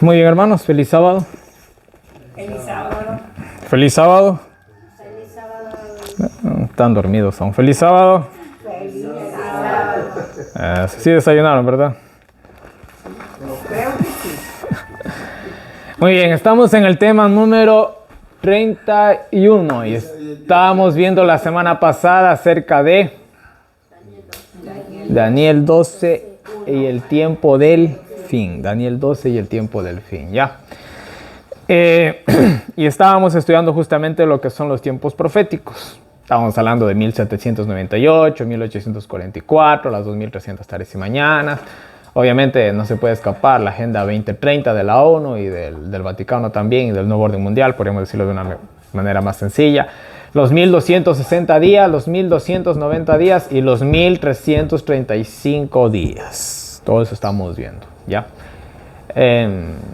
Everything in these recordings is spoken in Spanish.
Muy bien, hermanos, feliz sábado. Feliz sábado. Feliz sábado. Feliz sábado. Están dormidos aún. Feliz sábado. Feliz sábado. Sí desayunaron, ¿verdad? Creo que sí. Muy bien, estamos en el tema número 31 y estábamos viendo la semana pasada acerca de Daniel 12 y el tiempo del fin. Daniel 12 y el tiempo del fin, ¿ya? Y estábamos estudiando justamente lo que son los tiempos proféticos. Estábamos hablando de 1798, 1844, las 2300 tardes y mañanas. Obviamente no se puede escapar la Agenda 2030 de la ONU y del Vaticano también, y del nuevo orden mundial, podríamos decirlo de una manera más sencilla. Los 1260 días, los 1290 días y los 1335 días. Todo eso estamos viendo, ¿ya?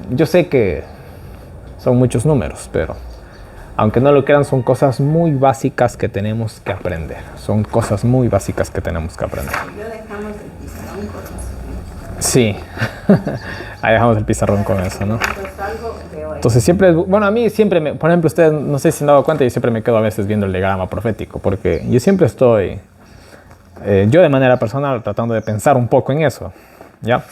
Yo sé que son muchos números, pero aunque no lo crean, son cosas muy básicas que tenemos que aprender. Son cosas muy básicas que tenemos que aprender. Yo dejamos el pizarrón con eso. Sí, ahí dejamos el pizarrón con eso, ¿no? Cuando salgo, veo eso. Entonces siempre, bueno, a mí siempre, por ejemplo, ustedes no sé si se han dado cuenta, yo siempre me quedo a veces viendo el diagrama profético, porque yo siempre estoy, yo de manera personal, tratando de pensar un poco en eso, ¿ya?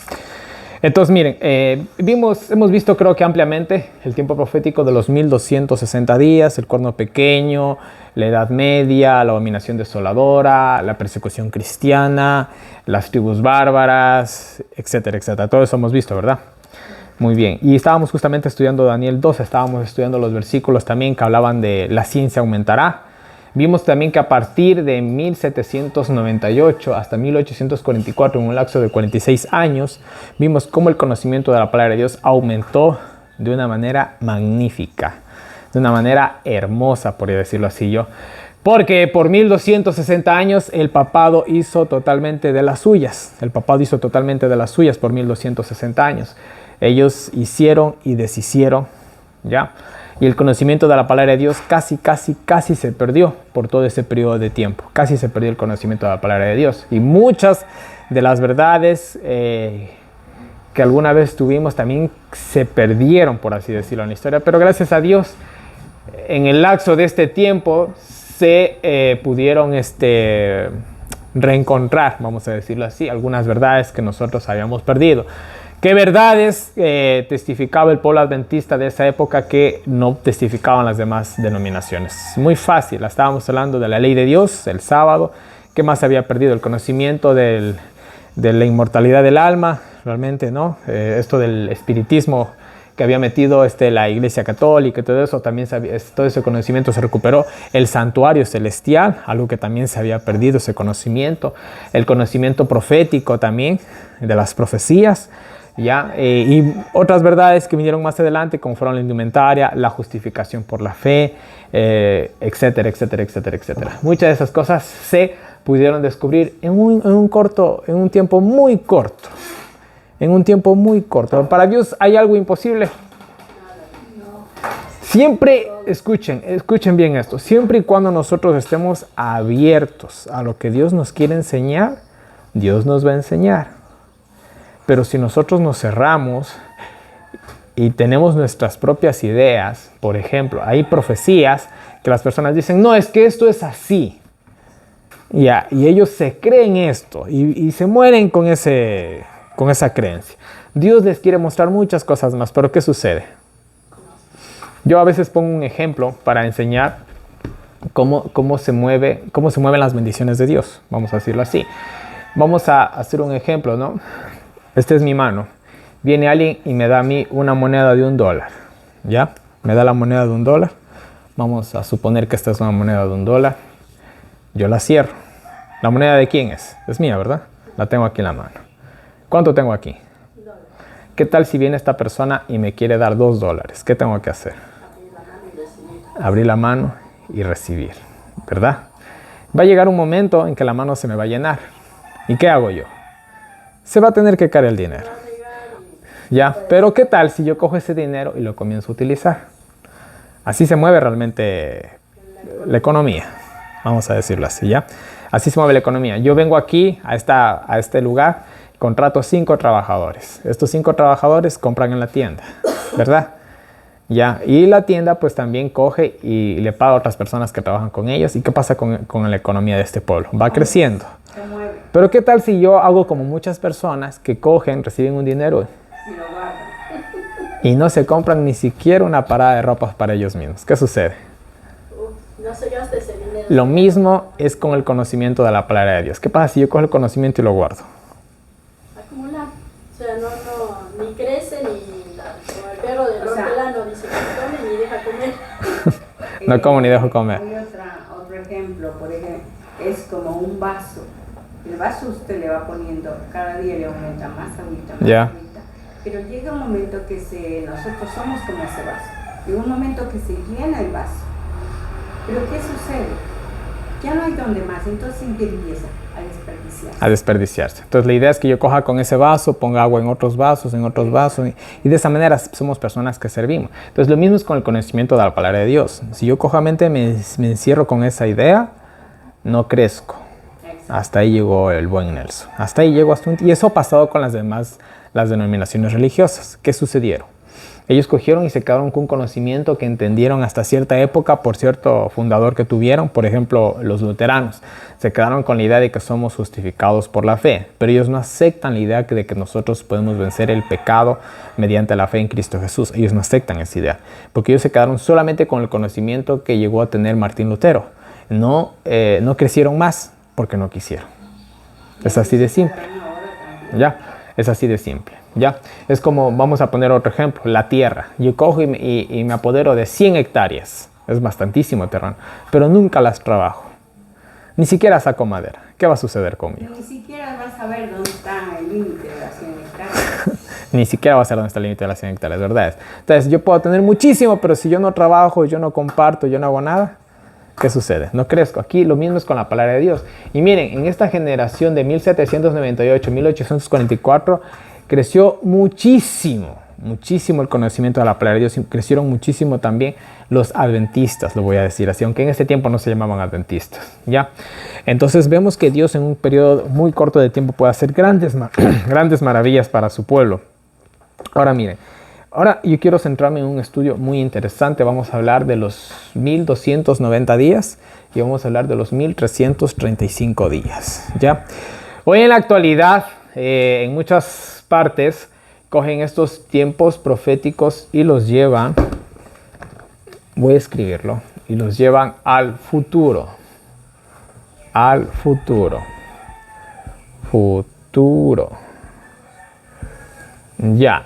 Entonces, miren, hemos visto creo que ampliamente el tiempo profético de los 1260 días, el cuerno pequeño, la Edad Media, la dominación desoladora, la persecución cristiana, las tribus bárbaras, etcétera, etcétera. Todo eso hemos visto, ¿verdad? Muy bien. Y estábamos justamente estudiando Daniel 12, estábamos estudiando los versículos también que hablaban de la ciencia aumentará. Vimos también que a partir de 1798 hasta 1844, en un lapso de 46 años, vimos cómo el conocimiento de la palabra de Dios aumentó de una manera magnífica, de una manera hermosa, por decirlo así yo. Porque por 1260 años el papado hizo totalmente de las suyas. El papado hizo totalmente de las suyas por 1260 años. Ellos hicieron y deshicieron, ¿ya? Y el conocimiento de la palabra de Dios casi se perdió por todo ese periodo de tiempo. Casi se perdió el conocimiento de la palabra de Dios. Y muchas de las verdades que alguna vez tuvimos también se perdieron, por así decirlo, en la historia. Pero gracias a Dios, en el lapso de este tiempo se pudieron reencontrar, vamos a decirlo así, algunas verdades que nosotros habíamos perdido. ¿Qué verdades testificaba el pueblo adventista de esa época que no testificaban las demás denominaciones? Muy fácil, estábamos hablando de la ley de Dios, el sábado. ¿Qué más se había perdido? El conocimiento de la inmortalidad del alma, realmente, ¿no? Esto del espiritismo que había metido la Iglesia Católica y todo eso, también todo ese conocimiento se recuperó. El santuario celestial, algo que también se había perdido, ese conocimiento. El conocimiento profético también, de las profecías, ¿ya? Y otras verdades que vinieron más adelante, como fueron la indumentaria, la justificación por la fe, etcétera, etcétera, etcétera, etcétera. Muchas de esas cosas se pudieron descubrir en un tiempo muy corto. En un tiempo muy corto. Para Dios hay algo imposible. Siempre, escuchen bien esto, siempre y cuando nosotros estemos abiertos a lo que Dios nos quiere enseñar, Dios nos va a enseñar. Pero si nosotros nos cerramos y tenemos nuestras propias ideas, por ejemplo, hay profecías que las personas dicen, no, es que esto es así. Ya, y ellos se creen esto y se mueren con esa creencia. Dios les quiere mostrar muchas cosas más, pero ¿qué sucede? Yo a veces pongo un ejemplo para enseñar cómo se mueven las bendiciones de Dios, vamos a decirlo así. Vamos a hacer un ejemplo, ¿no? Esta es mi mano. Viene alguien y me da a mí una moneda de $1, ¿ya? Me da la moneda de $1. Vamos a suponer que esta es una moneda de $1. Yo la cierro. ¿La moneda de quién es? Es mía, ¿verdad? La tengo aquí en la mano. ¿Cuánto tengo aquí? ¿Qué tal si viene esta persona y me quiere dar $2? ¿Qué tengo que hacer? Abrir la mano y recibir, ¿verdad? Va a llegar un momento en que la mano se me va a llenar. ¿Y qué hago yo? Se va a tener que caer el dinero. ¿Ya? Pero ¿qué tal si yo cojo ese dinero y lo comienzo a utilizar? Así se mueve realmente la economía. Vamos a decirlo así, ¿ya? Así se mueve la economía. Yo vengo aquí a este lugar contrato 5 trabajadores. Estos 5 trabajadores compran en la tienda, ¿verdad? Ya, y la tienda pues también coge y le paga a otras personas que trabajan con ellos. ¿Y qué pasa con la economía de este pueblo? Va creciendo. Se mueve Pero ¿qué tal si yo hago como muchas personas que cogen, reciben un dinero y lo guarda. y no se compran ni siquiera una parada de ropas para ellos mismos? ¿Qué sucede? No se gasta ese dinero. Lo mismo es con el conocimiento de la palabra de Dios. ¿Qué pasa si yo cojo el conocimiento y lo guardo? Acumular. O sea, no, ni crece ni como el perro del hortelano dice que come ni deja comer. No como ni dejo comer. Hay otro ejemplo, por ejemplo, es como un vaso. El vaso usted le va poniendo, cada día le aumenta más agüita, más Ya. agüita. Pero llega un momento que nosotros somos como ese vaso. Llega un momento que se llena el vaso. Pero ¿qué sucede? Ya no hay donde más, entonces ¿en qué empieza? A desperdiciarse. A desperdiciarse. Entonces la idea es que yo coja con ese vaso, ponga agua en otros vasos y de esa manera somos personas que servimos. Entonces lo mismo es con el conocimiento de la palabra de Dios. Si yo cojamente me encierro con esa idea, no crezco. Hasta ahí llegó el buen Nelson. Hasta ahí llegó y eso ha pasado con las denominaciones religiosas. ¿Qué sucedieron? Ellos cogieron y se quedaron con un conocimiento que entendieron hasta cierta época por cierto fundador que tuvieron. Por ejemplo, los luteranos se quedaron con la idea de que somos justificados por la fe, pero ellos no aceptan la idea de que nosotros podemos vencer el pecado mediante la fe en Cristo Jesús. Ellos no aceptan esa idea, porque ellos se quedaron solamente con el conocimiento que llegó a tener Martín Lutero. No crecieron más porque no quisieron. Es así de simple. ¿Ya? Es así de simple. ¿Ya? Es como, vamos a poner otro ejemplo, la tierra. Yo cojo y me apodero de 100 hectáreas. Es bastantísimo terreno. Pero nunca las trabajo. Ni siquiera saco madera. ¿Qué va a suceder conmigo? Ni siquiera vas a ver dónde está el límite de las 100 hectáreas. Ni siquiera va a ser dónde está el límite de las 100 hectáreas, ¿verdad? Entonces, yo puedo tener muchísimo, pero si yo no trabajo, yo no comparto, yo no hago nada, ¿qué sucede? No crezco. Aquí lo mismo es con la palabra de Dios. Y miren, en esta generación de 1798, 1844, creció muchísimo el conocimiento de la palabra de Dios. Crecieron muchísimo también los adventistas, lo voy a decir así, aunque en ese tiempo no se llamaban adventistas, ¿ya? Entonces vemos que Dios en un periodo muy corto de tiempo puede hacer grandes maravillas para su pueblo. Ahora miren, ahora yo quiero centrarme en un estudio muy interesante. Vamos a hablar de los 1290 días y vamos a hablar de los 1335 días, ¿ya? Hoy en la actualidad, en muchas partes cogen estos tiempos proféticos y los llevan, voy a escribirlo, y los llevan al futuro. Ya.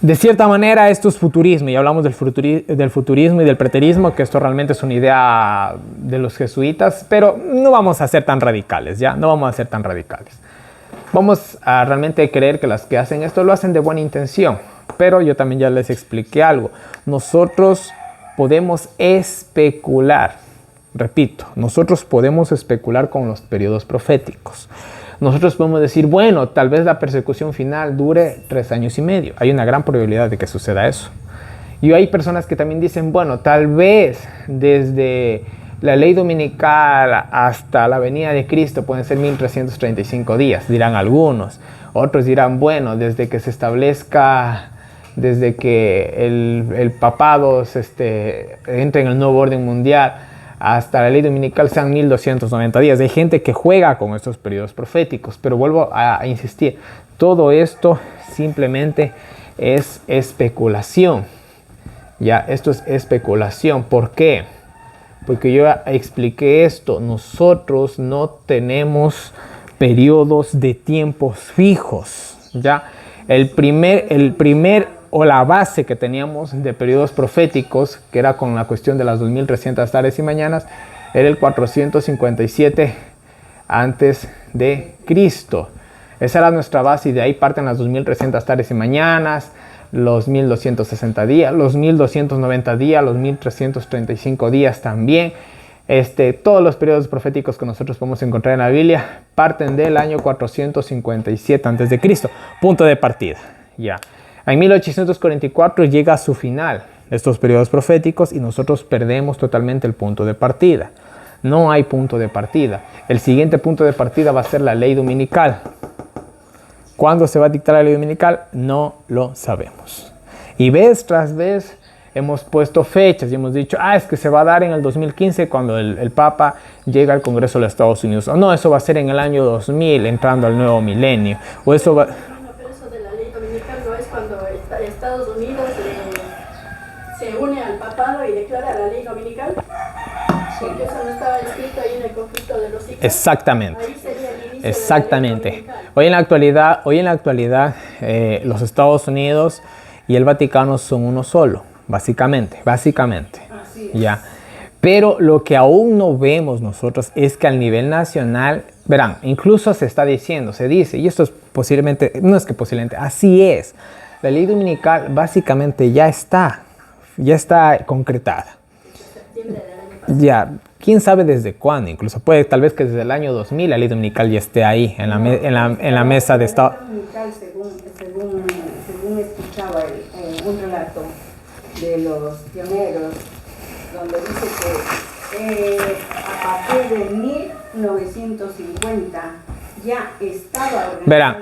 De cierta manera esto es futurismo, y hablamos del futurismo y del preterismo, que esto realmente es una idea de los jesuitas, pero no vamos a ser tan radicales, ¿ya? No vamos a ser tan radicales. Vamos a realmente creer que las que hacen esto lo hacen de buena intención, pero yo también ya les expliqué algo. Nosotros podemos especular, repito, nosotros podemos especular con los periodos proféticos. Nosotros podemos decir, bueno, tal vez la persecución final dure 3 años y medio. Hay una gran probabilidad de que suceda eso. Y hay personas que también dicen, bueno, tal vez desde la ley dominical hasta la venida de Cristo pueden ser 1335 días, dirán algunos. Otros dirán, bueno, desde que se establezca, desde que el papado entre en el nuevo orden mundial hasta la ley dominical sean 1290 días. Hay gente que juega con estos periodos proféticos, pero vuelvo a insistir, todo esto simplemente es especulación. Ya, esto es especulación. ¿Por qué? Porque yo expliqué esto, nosotros no tenemos periodos de tiempos fijos, ¿ya? El primer o la base que teníamos de periodos proféticos, que era con la cuestión de las 2300 tardes y mañanas, era el 457 antes de Cristo. Esa era nuestra base y de ahí parten las 2300 tardes y mañanas, los 1260 días, los 1290 días, los 1335 días también. Todos los periodos proféticos que nosotros podemos encontrar en la Biblia parten del año 457 a.C., punto de partida. Ya. En 1844 llega a su final estos periodos proféticos y nosotros perdemos totalmente el punto de partida. No hay punto de partida. El siguiente punto de partida va a ser la ley dominical. ¿Cuándo se va a dictar la ley dominical? No lo sabemos. Y vez tras vez hemos puesto fechas y hemos dicho, es que se va a dar en el 2015 cuando el Papa llega al Congreso de los Estados Unidos. O no, eso va a ser en el año 2000, entrando al nuevo milenio. O eso va... No, pero eso de la ley dominical no es cuando Estados Unidos se une al papado y declara la ley dominical. Porque eso no estaba escrito ahí en el conflicto de los siglos. Exactamente. Ahí sería el inicio Exactamente. de la ley dominical. Hoy en la actualidad los Estados Unidos y el Vaticano son uno solo, básicamente. Así es. Ya. Pero lo que aún no vemos nosotros es que al nivel nacional, verán, incluso se está diciendo, se dice, y esto es posiblemente, no es que posiblemente, así es. La ley dominical básicamente ya está concretada. Septiembre del año pasado. Ya, quién sabe desde cuándo, incluso puede tal vez que desde el año 2000 la ley dominical ya esté ahí, en la mesa de Estado. La ley dominical, según escuchaba un relato de los pioneros, donde dice que a partir de 1950 ya estaba organizada. Verán,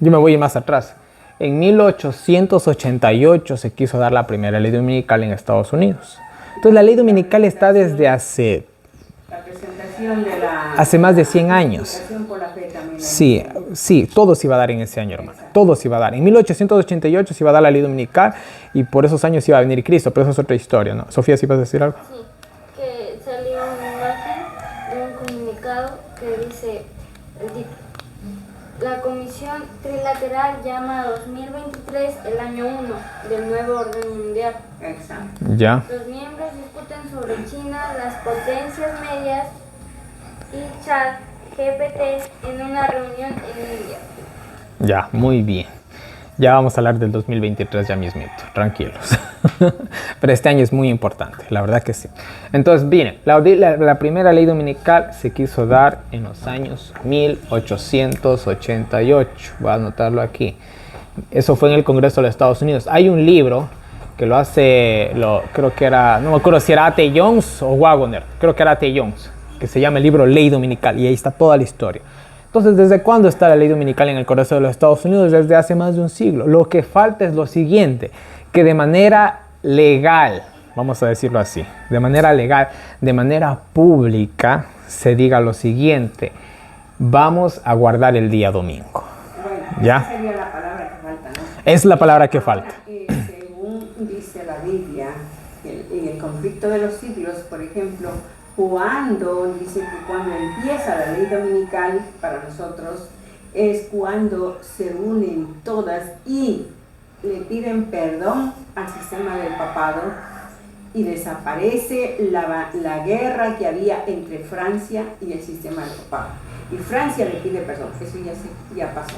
yo me voy más atrás. En 1888 se quiso dar la primera ley dominical en Estados Unidos. Entonces la ley dominical está desde hace más de 100 años. Por la fe también. Sí, todo se iba a dar en ese año, hermano. Todo se iba a dar. En 1888 se iba a dar la ley dominical y por esos años iba a venir Cristo, pero eso es otra historia, ¿no? Sofía, ¿sí vas a decir algo? Sí, que salió una imagen de un comunicado que dice el título. La Comisión Trilateral llama a 2023 el año 1 del nuevo orden mundial. Exacto. Ya. Los miembros discuten sobre China, las potencias medias y chat GPT en una reunión en India. Ya, muy bien. Ya vamos a hablar del 2023 ya mismito, tranquilos. Pero este año es muy importante, la verdad que sí. Entonces, miren, la primera ley dominical se quiso dar en los años 1888. Voy a anotarlo aquí. Eso fue en el Congreso de los Estados Unidos. Hay un libro que lo hace, creo que era, no me acuerdo si era A.T. Jones o Waggoner, creo que era A.T. Jones, que se llama el libro Ley Dominical, y ahí está toda la historia. Entonces, ¿desde cuándo está la ley dominical en el Congreso de los Estados Unidos? Desde hace más de un siglo. Lo que falta es lo siguiente, que de manera legal, vamos a decirlo así, de manera legal, de manera pública, se diga lo siguiente: vamos a guardar el día domingo. Bueno, ¿ya? esa sería la palabra que falta, ¿no? Es la palabra que falta. Según dice la Biblia, en el conflicto de los siglos, por ejemplo, dice que cuando empieza la ley dominical para nosotros es cuando se unen todas y le piden perdón al sistema del papado y desaparece la guerra que había entre Francia y el sistema del papado. Y Francia le pide perdón, eso ya pasó.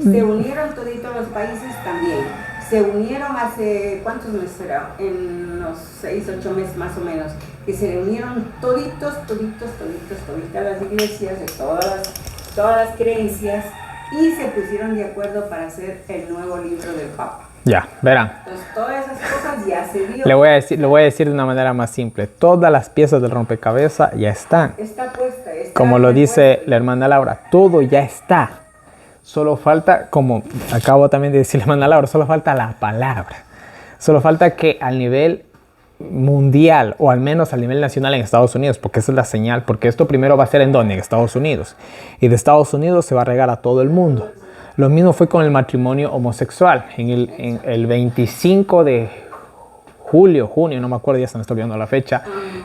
Se unieron toditos los países también. Se unieron hace, ¿cuántos meses era? En unos 6, 8 meses más o menos, que se reunieron toditas las iglesias de todas las creencias y se pusieron de acuerdo para hacer el nuevo libro del Papa. Ya, verán. Entonces todas esas cosas ya se dio. Le voy a decir de una manera más simple. Todas las piezas del rompecabezas ya están. Está puesta. Como lo dice la hermana Laura, todo ya está. Solo falta, como acabo también de decir la hermana Laura, solo falta la palabra. Solo falta que al nivel mundial, o al menos al nivel nacional en Estados Unidos, porque esa es la señal, porque esto primero va a ser ¿en dónde? En Estados Unidos. Y de Estados Unidos se va a regar a todo el mundo. Lo mismo fue con el matrimonio homosexual. En el 25 de junio, no me acuerdo, ya se me está olvidando la fecha,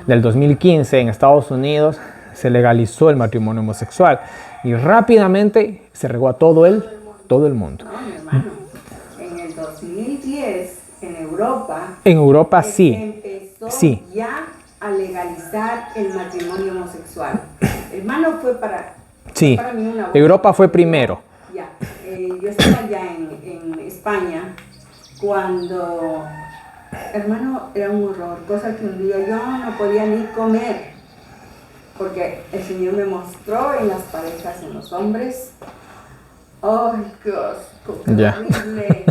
del 2015 en Estados Unidos se legalizó el matrimonio homosexual y rápidamente se regó a todo el mundo. No, mi hermano, en el 2010 en Europa sí. Empezó sí. ya a legalizar el matrimonio homosexual. Hermano, fue para mí una Europa fue primero. Ya, yo estaba ya en España cuando, hermano, era un horror, cosa que un día yo no podía ni comer, porque el Señor me mostró en las parejas, en los hombres, ¡ay, qué asco, qué horrible!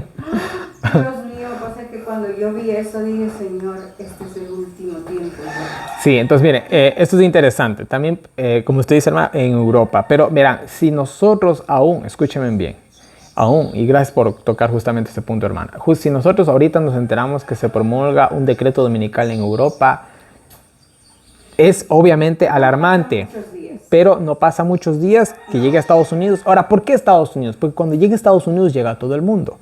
Dios mío, cosa que cuando yo vi eso dije, Señor, este es el último tiempo. Sí, entonces miren, esto es interesante. También, como usted dice, hermano, en Europa. Pero verán, si nosotros aún, escúchenme bien, aún, y gracias por tocar justamente este punto, hermana. Si nosotros ahorita nos enteramos que se promulga un decreto dominical en Europa, es obviamente alarmante. Pero no pasa muchos días que llegue a Estados Unidos. Ahora, ¿por qué Estados Unidos? Porque cuando llegue a Estados Unidos llega a todo el mundo.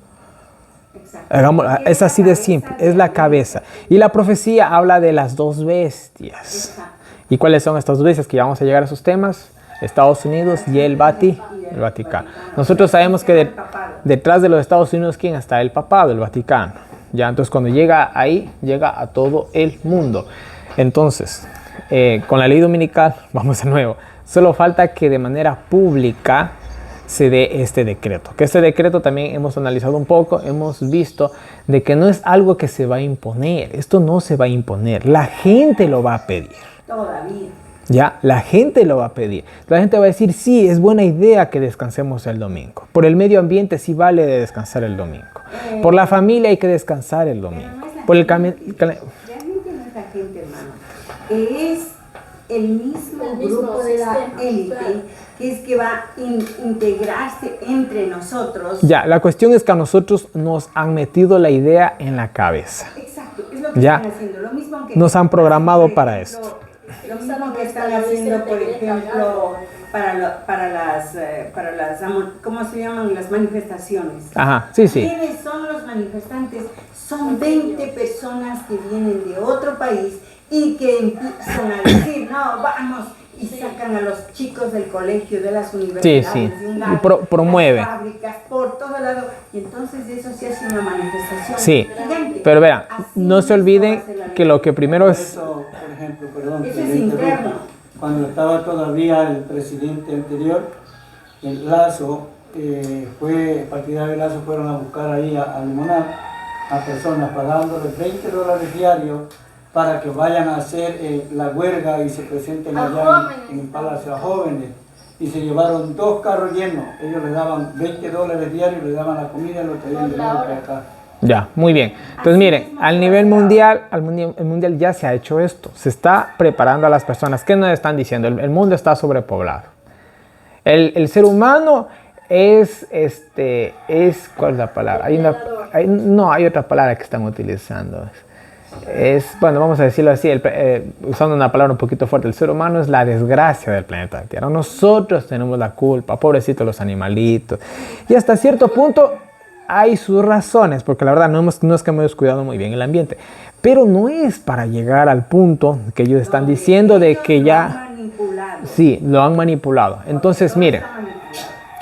Es así de simple, es la cabeza. Y la profecía habla de las dos bestias. ¿Y cuáles son estas dos bestias? Que ya vamos a llegar a esos temas. Estados Unidos y el Vaticano. Nosotros sabemos que detrás de los Estados Unidos, ¿quién está? El papado, el Vaticano. ¿Ya? Entonces, cuando llega ahí, llega a todo el mundo. Entonces, con la ley dominical, vamos de nuevo, solo falta que de manera pública se dé este decreto. Que este decreto también hemos analizado un poco, hemos visto de que no es algo que se va a imponer. Esto no se va a imponer. La gente lo va a pedir. Todavía. Ya, la gente lo va a pedir. La gente va a decir, sí, es buena idea que descansemos el domingo. Por el medio ambiente sí vale de descansar el domingo. Por la familia hay que descansar el domingo. Por el realmente no es la gente, hermano. Es el mismo grupo de la élite, claro, que es que va a integrarse entre nosotros. Ya, la cuestión es que a nosotros nos han metido la idea en la cabeza. Exacto, es lo que ya están haciendo. Lo mismo que nos han programado para esto. Lo mismo que están haciendo, por ejemplo, para las, ¿cómo se llaman? Las manifestaciones. Ajá, sí, sí. ¿Quiénes son los manifestantes? Son 20 personas que vienen de otro país y que empiezan a decir, no, vamos, y sacan a los chicos del colegio, de las universidades, sí. de un lado, promueve. las fábricas, por todo lado, y entonces eso se hace una manifestación gigante. Pero vean, no se olviden que lo que primero es... Eso, por ejemplo, perdón, eso es interno. Cuando estaba todavía el presidente anterior, el Lazo, partidarios de Lazo fueron a buscar ahí a Limonar a personas pagándoles $20 diarios para que vayan a hacer la huelga y se presenten allá en el Palacio a jóvenes. Y se llevaron 2 carros llenos. Ellos les daban $20 diarios, les daban la comida y lo traían de nuevo para acá. Ya, muy bien. Entonces miren, al nivel mundial, el mundial ya se ha hecho esto. Se está preparando a las personas. ¿Qué nos están diciendo? El mundo está sobrepoblado. El ser humano es, ¿cuál es la palabra? Hay otra palabra que están utilizando. Bueno, vamos a decirlo así, usando una palabra un poquito fuerte, el ser humano es la desgracia del planeta Tierra. Nosotros tenemos la culpa, pobrecitos los animalitos. Y hasta cierto punto hay sus razones, porque la verdad no es que hemos descuidado muy bien el ambiente. Pero no es para llegar al punto que ellos están diciendo de que ya... Sí, lo han manipulado. Entonces, miren,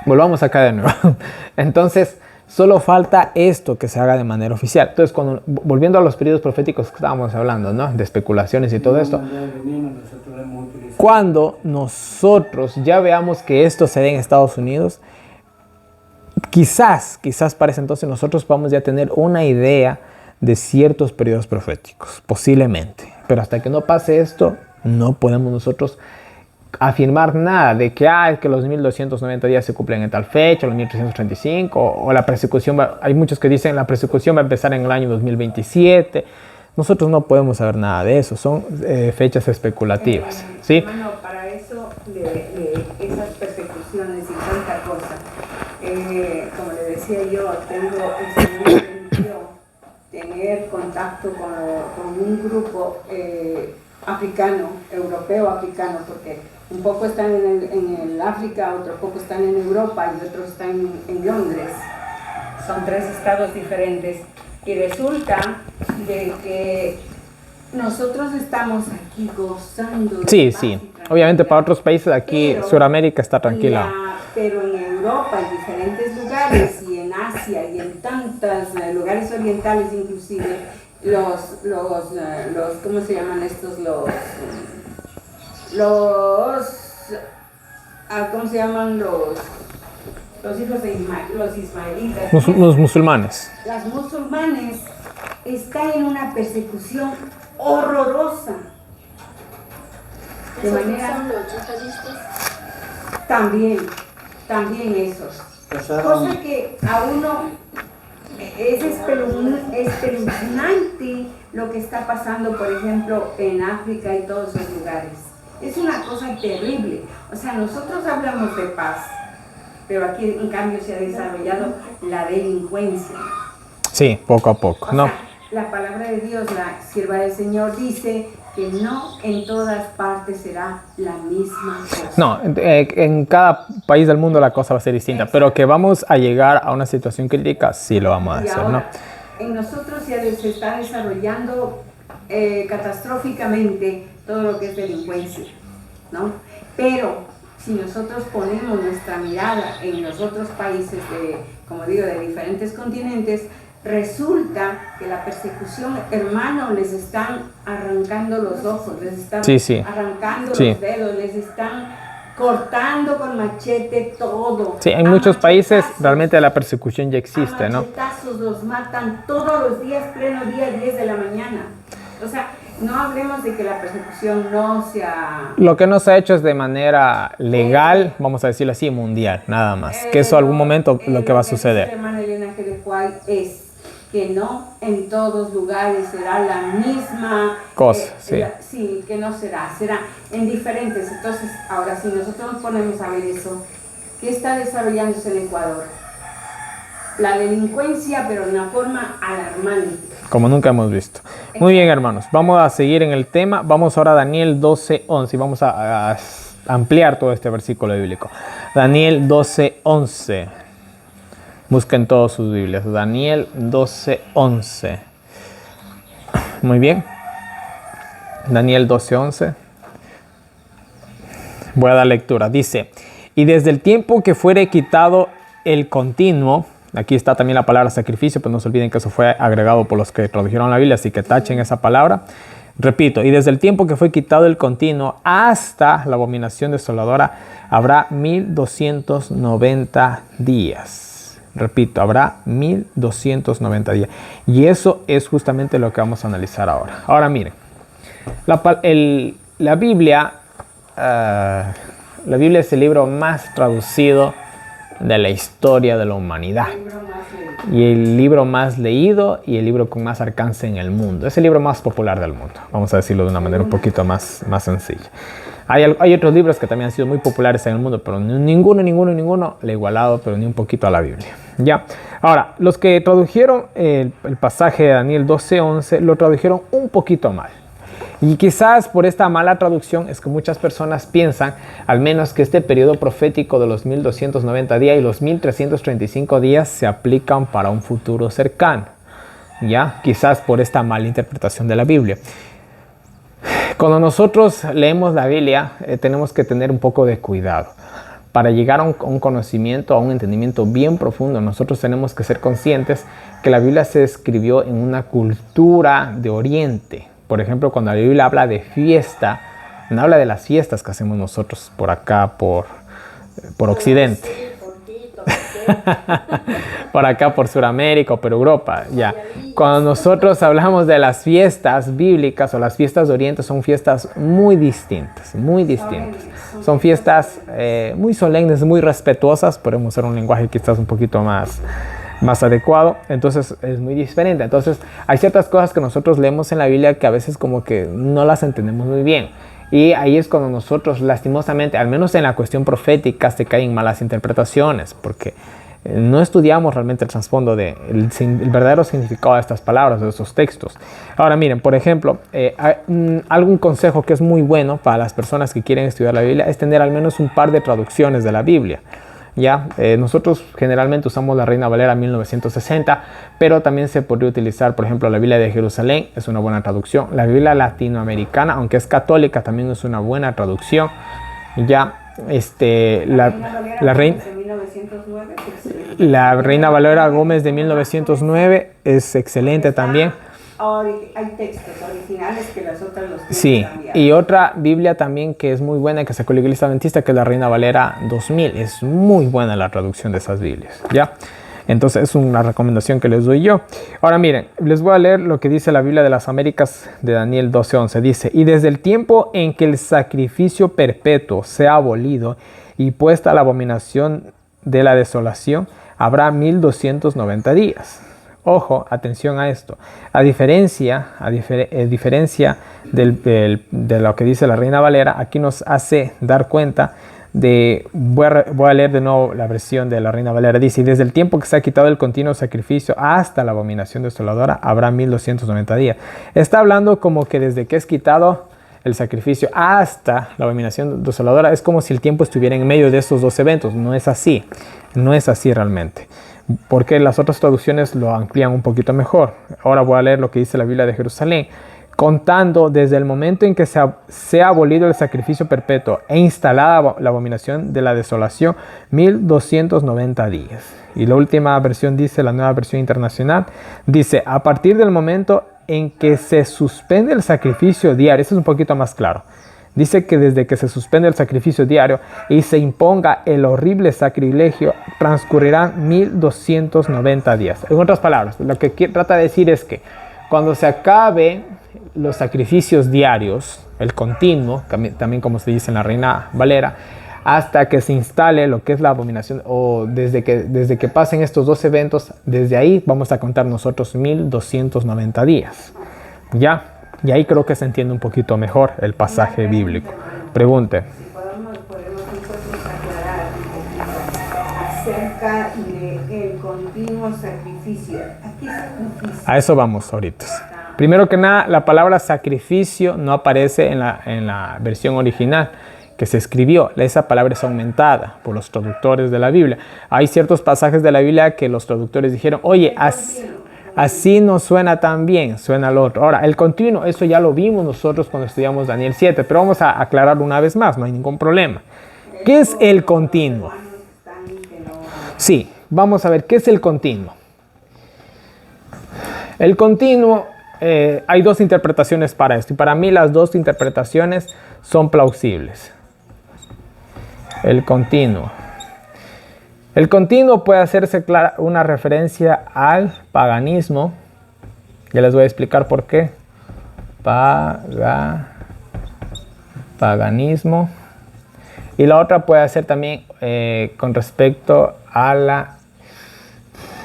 volvamos acá de nuevo. Entonces... solo falta esto que se haga de manera oficial. Entonces, volviendo a los periodos proféticos que estábamos hablando, ¿no? De especulaciones y todo esto. Cuando nosotros ya veamos que esto se dé en Estados Unidos, quizás para ese entonces nosotros vamos ya a tener una idea de ciertos periodos proféticos, posiblemente. Pero hasta que no pase esto, no podemos nosotros afirmar nada de que, que los 1290 días se cumplen en tal fecha, los 1335, o la persecución, hay muchos que dicen la persecución va a empezar en el año 2027. Nosotros no podemos saber nada de eso, son fechas especulativas. ¿Sí? Bueno, para eso, de esas persecuciones y tanta cosa, como le decía yo, tener contacto con un grupo africano, europeo-africano, porque un poco están en el África, otro poco están en Europa y otros están en Londres. Son 3 estados diferentes. Y resulta de que nosotros estamos aquí gozando de Sí. Obviamente para otros países aquí, Sudamérica está tranquila. Pero en Europa, en diferentes lugares, y en Asia, y en tantos lugares orientales inclusive, ¿cómo se llaman estos? ¿Cómo se llaman los hijos de los ismaelitas? Los musulmanes. Las musulmanes están en una persecución horrorosa. De manera... ¿Son los yihadistas? También esos. Cosa que a uno Es espeluznante lo que está pasando, por ejemplo, en África y todos esos lugares. Es una cosa terrible. O sea, nosotros hablamos de paz, pero aquí en cambio se ha desarrollado la delincuencia. Sí, poco a poco, O ¿no? sea, la palabra de Dios, la sierva del Señor, dice que no en todas partes será la misma cosa. No, en cada país del mundo la cosa va a ser distinta, pero que vamos a llegar a una situación crítica, sí lo vamos a Y hacer, ¿no? ahora, en nosotros ya se está desarrollando catastróficamente todo lo que es delincuencia, ¿no? Pero si nosotros ponemos nuestra mirada en los otros países como digo, de diferentes continentes, resulta que la persecución, hermano, les están arrancando los ojos, les están arrancando Sí. los dedos, les están cortando con machete todo. Sí, en muchos países realmente la persecución ya existe, a ¿no? machetazos los matan todos los días, pleno día, 10 de la mañana. O sea, no hablemos de que la persecución no sea... Lo que no se ha hecho es de manera legal, vamos a decirlo así, mundial, nada más. Que eso algún momento lo que va a suceder. Lo que dice la hermana Elena Jerecuay es que no en todos lugares será la misma cosa, sí. Sí, que no será en diferentes. Entonces, ahora si nosotros nos ponemos a ver eso, ¿qué está desarrollándose en Ecuador? La delincuencia, pero de una forma alarmante. Como nunca hemos visto. Muy bien, hermanos. Vamos a seguir en el tema. Vamos ahora a Daniel 12:11 y vamos a ampliar todo este versículo bíblico. Daniel 12:11. Busquen todas sus Biblias. Daniel 12:11. Muy bien. Daniel 12:11. Voy a dar lectura. Dice, y desde el tiempo que fuere quitado el continuo, aquí está también la palabra sacrificio, pero no se olviden que eso fue agregado por los que tradujeron la Biblia, así que tachen esa palabra. Repito, y desde el tiempo que fue quitado el continuo hasta la abominación desoladora, habrá 1290 días. Repito, habrá 1290 días. Y eso es justamente lo que vamos a analizar ahora. Ahora miren, la Biblia es el libro más traducido de la historia de la humanidad. Y el libro más leído y el libro con más alcance en el mundo. Es el libro más popular del mundo. Vamos a decirlo de una manera un poquito más sencilla. Hay otros libros que también han sido muy populares en el mundo, pero ninguno le ha igualado, pero ni un poquito a la Biblia. ¿Ya? Ahora, los que tradujeron el pasaje de Daniel 12:11 lo tradujeron un poquito mal. Y quizás por esta mala traducción es que muchas personas piensan, al menos que este periodo profético de los 1290 días y los 1335 días se aplican para un futuro cercano. ¿Ya? Quizás por esta mala interpretación de la Biblia. Cuando nosotros leemos la Biblia, tenemos que tener un poco de cuidado. Para llegar a un conocimiento, a un entendimiento bien profundo, nosotros tenemos que ser conscientes que la Biblia se escribió en una cultura de Oriente. Por ejemplo, cuando la Biblia habla de fiesta, no habla de las fiestas que hacemos nosotros por acá, por Occidente. Por acá, por Sudamérica o por Europa, ya. Cuando nosotros hablamos de las fiestas bíblicas o las fiestas de Oriente, son fiestas muy distintas, muy distintas. Son fiestas muy solemnes, muy respetuosas. Podemos usar un lenguaje quizás un poquito más adecuado, entonces es muy diferente. Entonces hay ciertas cosas que nosotros leemos en la Biblia que a veces como que no las entendemos muy bien, y ahí es cuando nosotros lastimosamente, al menos en la cuestión profética, se caen malas interpretaciones, porque no estudiamos realmente el trasfondo del verdadero significado de estas palabras, de estos textos. Ahora miren, por ejemplo, algún consejo que es muy bueno para las personas que quieren estudiar la Biblia es tener al menos un par de traducciones de la Biblia. ¿Ya? Nosotros generalmente usamos la Reina Valera 1960, pero también se podría utilizar, por ejemplo, la Biblia de Jerusalén, es una buena traducción. La Biblia latinoamericana, aunque es católica, también es una buena traducción. Ya, la Reina Valera Gómez de 1909 es excelente también. Hay textos originales que las otras los sí, y otra Biblia también que es muy buena, que sacó la Iglesia Adventista, que es la Reina Valera 2000. Es muy buena la traducción de esas Biblias, ¿ya? Entonces es una recomendación que les doy yo. Ahora miren, les voy a leer lo que dice la Biblia de las Américas de Daniel 12:11. Dice, y desde el tiempo en que el sacrificio perpetuo sea abolido y puesta la abominación de la desolación, habrá 1290 días. ojo, atención a esto. A diferencia de lo que dice la Reina Valera, aquí nos hace dar cuenta de, voy a leer de nuevo la versión de la Reina Valera. Dice: y desde el tiempo que se ha quitado el continuo sacrificio hasta la abominación desoladora habrá 1290 días. Está hablando como que desde que es quitado el sacrificio hasta la abominación desoladora, es como si el tiempo estuviera en medio de estos dos eventos. No es así, no es así realmente, porque las otras traducciones lo amplían un poquito mejor. Ahora voy a leer lo que dice la Biblia de Jerusalén. Contando desde el momento en que se ha abolido el sacrificio perpetuo e instalada la abominación de la desolación, 1290 días. Y la última versión dice, la nueva versión internacional, dice: a partir del momento en que se suspende el sacrificio diario. Eso es un poquito más claro. Dice que desde que se suspende el sacrificio diario y se imponga el horrible sacrilegio, transcurrirán 1290 días. En otras palabras, lo que trata de decir es que cuando se acabe los sacrificios diarios, el continuo, también como se dice en la Reina Valera, hasta que se instale lo que es la abominación, o desde que pasen estos dos eventos, desde ahí vamos a contar nosotros 1290 días. ¿Ya? Y ahí creo que se entiende un poquito mejor el pasaje bíblico. Pregunte. Si podemos nosotros aclarar acerca del continuo sacrificio. ¿A qué sacrificio? A eso vamos ahorita. Primero que nada, la palabra sacrificio no aparece en la versión original que se escribió. Esa palabra es aumentada por los traductores de la Biblia. Hay ciertos pasajes de la Biblia que los traductores dijeron: oye, así no suena tan bien, suena al otro. Ahora, el continuo, eso ya lo vimos nosotros cuando estudiamos Daniel 7, pero vamos a aclarar una vez más, no hay ningún problema. ¿Qué es el continuo? Sí, vamos a ver, ¿qué es el continuo? El continuo, hay dos interpretaciones para esto, y para mí las dos interpretaciones son plausibles. El continuo. El continuo puede hacerse clara una referencia al paganismo. Ya les voy a explicar por qué. Paganismo. Y la otra puede ser también con respecto a la...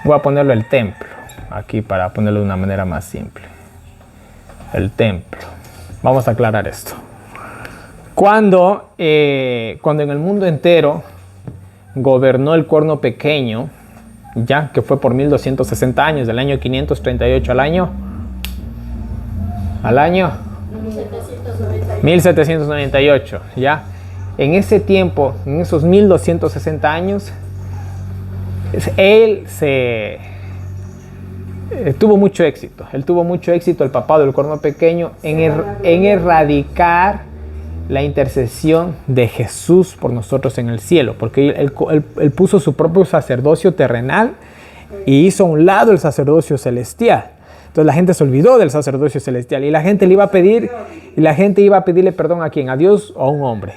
Voy a ponerlo el templo. Aquí para ponerlo de una manera más simple. El templo. Vamos a aclarar esto. Cuando en el mundo entero gobernó el cuerno pequeño, ya que fue por 1260 años, del año 538 al año 1798, ya. En ese tiempo, en esos 1260 años, él tuvo mucho éxito. Él tuvo mucho éxito, el papado del cuerno pequeño, en erradicar la intercesión de Jesús por nosotros en el cielo, porque él puso su propio sacerdocio terrenal y hizo a un lado el sacerdocio celestial. Entonces la gente se olvidó del sacerdocio celestial y la gente le iba a pedir, pedirle perdón ¿a quién? ¿A Dios o a un hombre?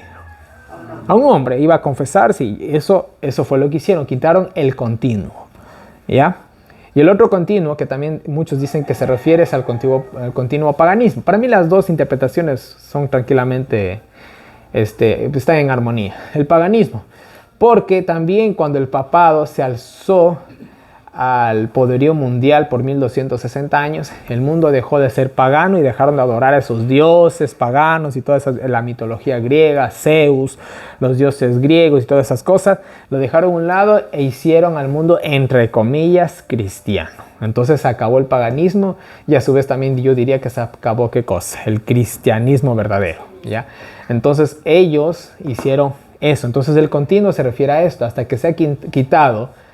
A un hombre, iba a confesarse, y eso fue lo que hicieron, quitaron el continuo, ¿ya? Y el otro continuo, que también muchos dicen que se refiere al continuo paganismo. Para mí las dos interpretaciones son tranquilamente, están en armonía. El paganismo, porque también cuando el papado se alzó al poderío mundial por 1260 años, el mundo dejó de ser pagano y dejaron de adorar a esos dioses paganos y toda la mitología griega, Zeus, los dioses griegos y todas esas cosas, lo dejaron a un lado e hicieron al mundo, entre comillas, cristiano. Entonces se acabó el paganismo y a su vez también yo diría que se acabó, ¿qué cosa? El cristianismo verdadero, ¿ya? Entonces ellos hicieron eso. Entonces el continuo se refiere a esto, hasta que se ha quitado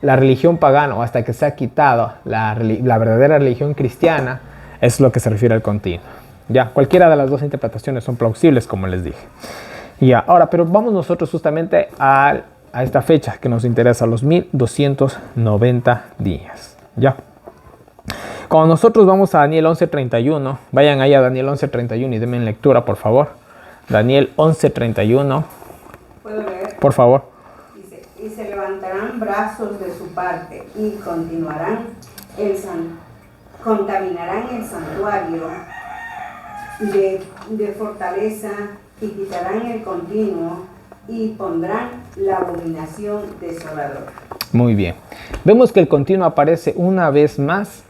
la religión pagana, o hasta que se ha quitado la verdadera religión cristiana, es lo que se refiere al continuo. Ya, cualquiera de las dos interpretaciones son plausibles, como les dije. Ya, ahora, pero vamos nosotros justamente a esta fecha que nos interesa, los 1290 días. Ya. Cuando nosotros vamos a Daniel 11:31, vayan ahí a Daniel 11:31 y denme en lectura, por favor. Daniel 11:31. ¿Puedo leer? Por favor. Y se levantarán brazos de su parte y contaminarán el santuario de fortaleza y quitarán el continuo y pondrán la abominación desoladora. Muy bien. Vemos que el continuo aparece una vez más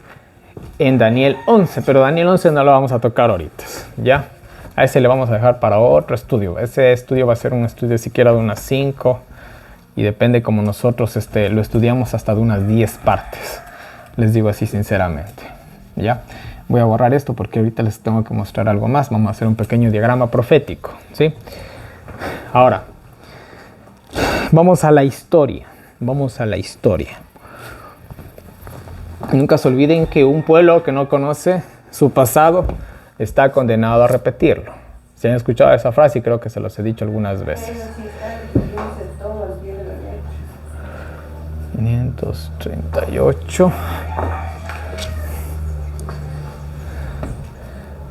en Daniel 11, pero Daniel 11 no lo vamos a tocar ahorita, ¿ya? A ese le vamos a dejar para otro estudio. Ese estudio va a ser un estudio siquiera de unas 5 y depende como nosotros lo estudiamos hasta de unas 10 partes. Les digo así sinceramente, ¿ya? Voy a borrar esto porque ahorita les tengo que mostrar algo más. Vamos a hacer un pequeño diagrama profético, ¿sí? Ahora, vamos a la historia. Vamos a la historia. Nunca se olviden que un pueblo que no conoce su pasado está condenado a repetirlo. Si han escuchado esa frase, y creo que se los he dicho algunas veces. 538.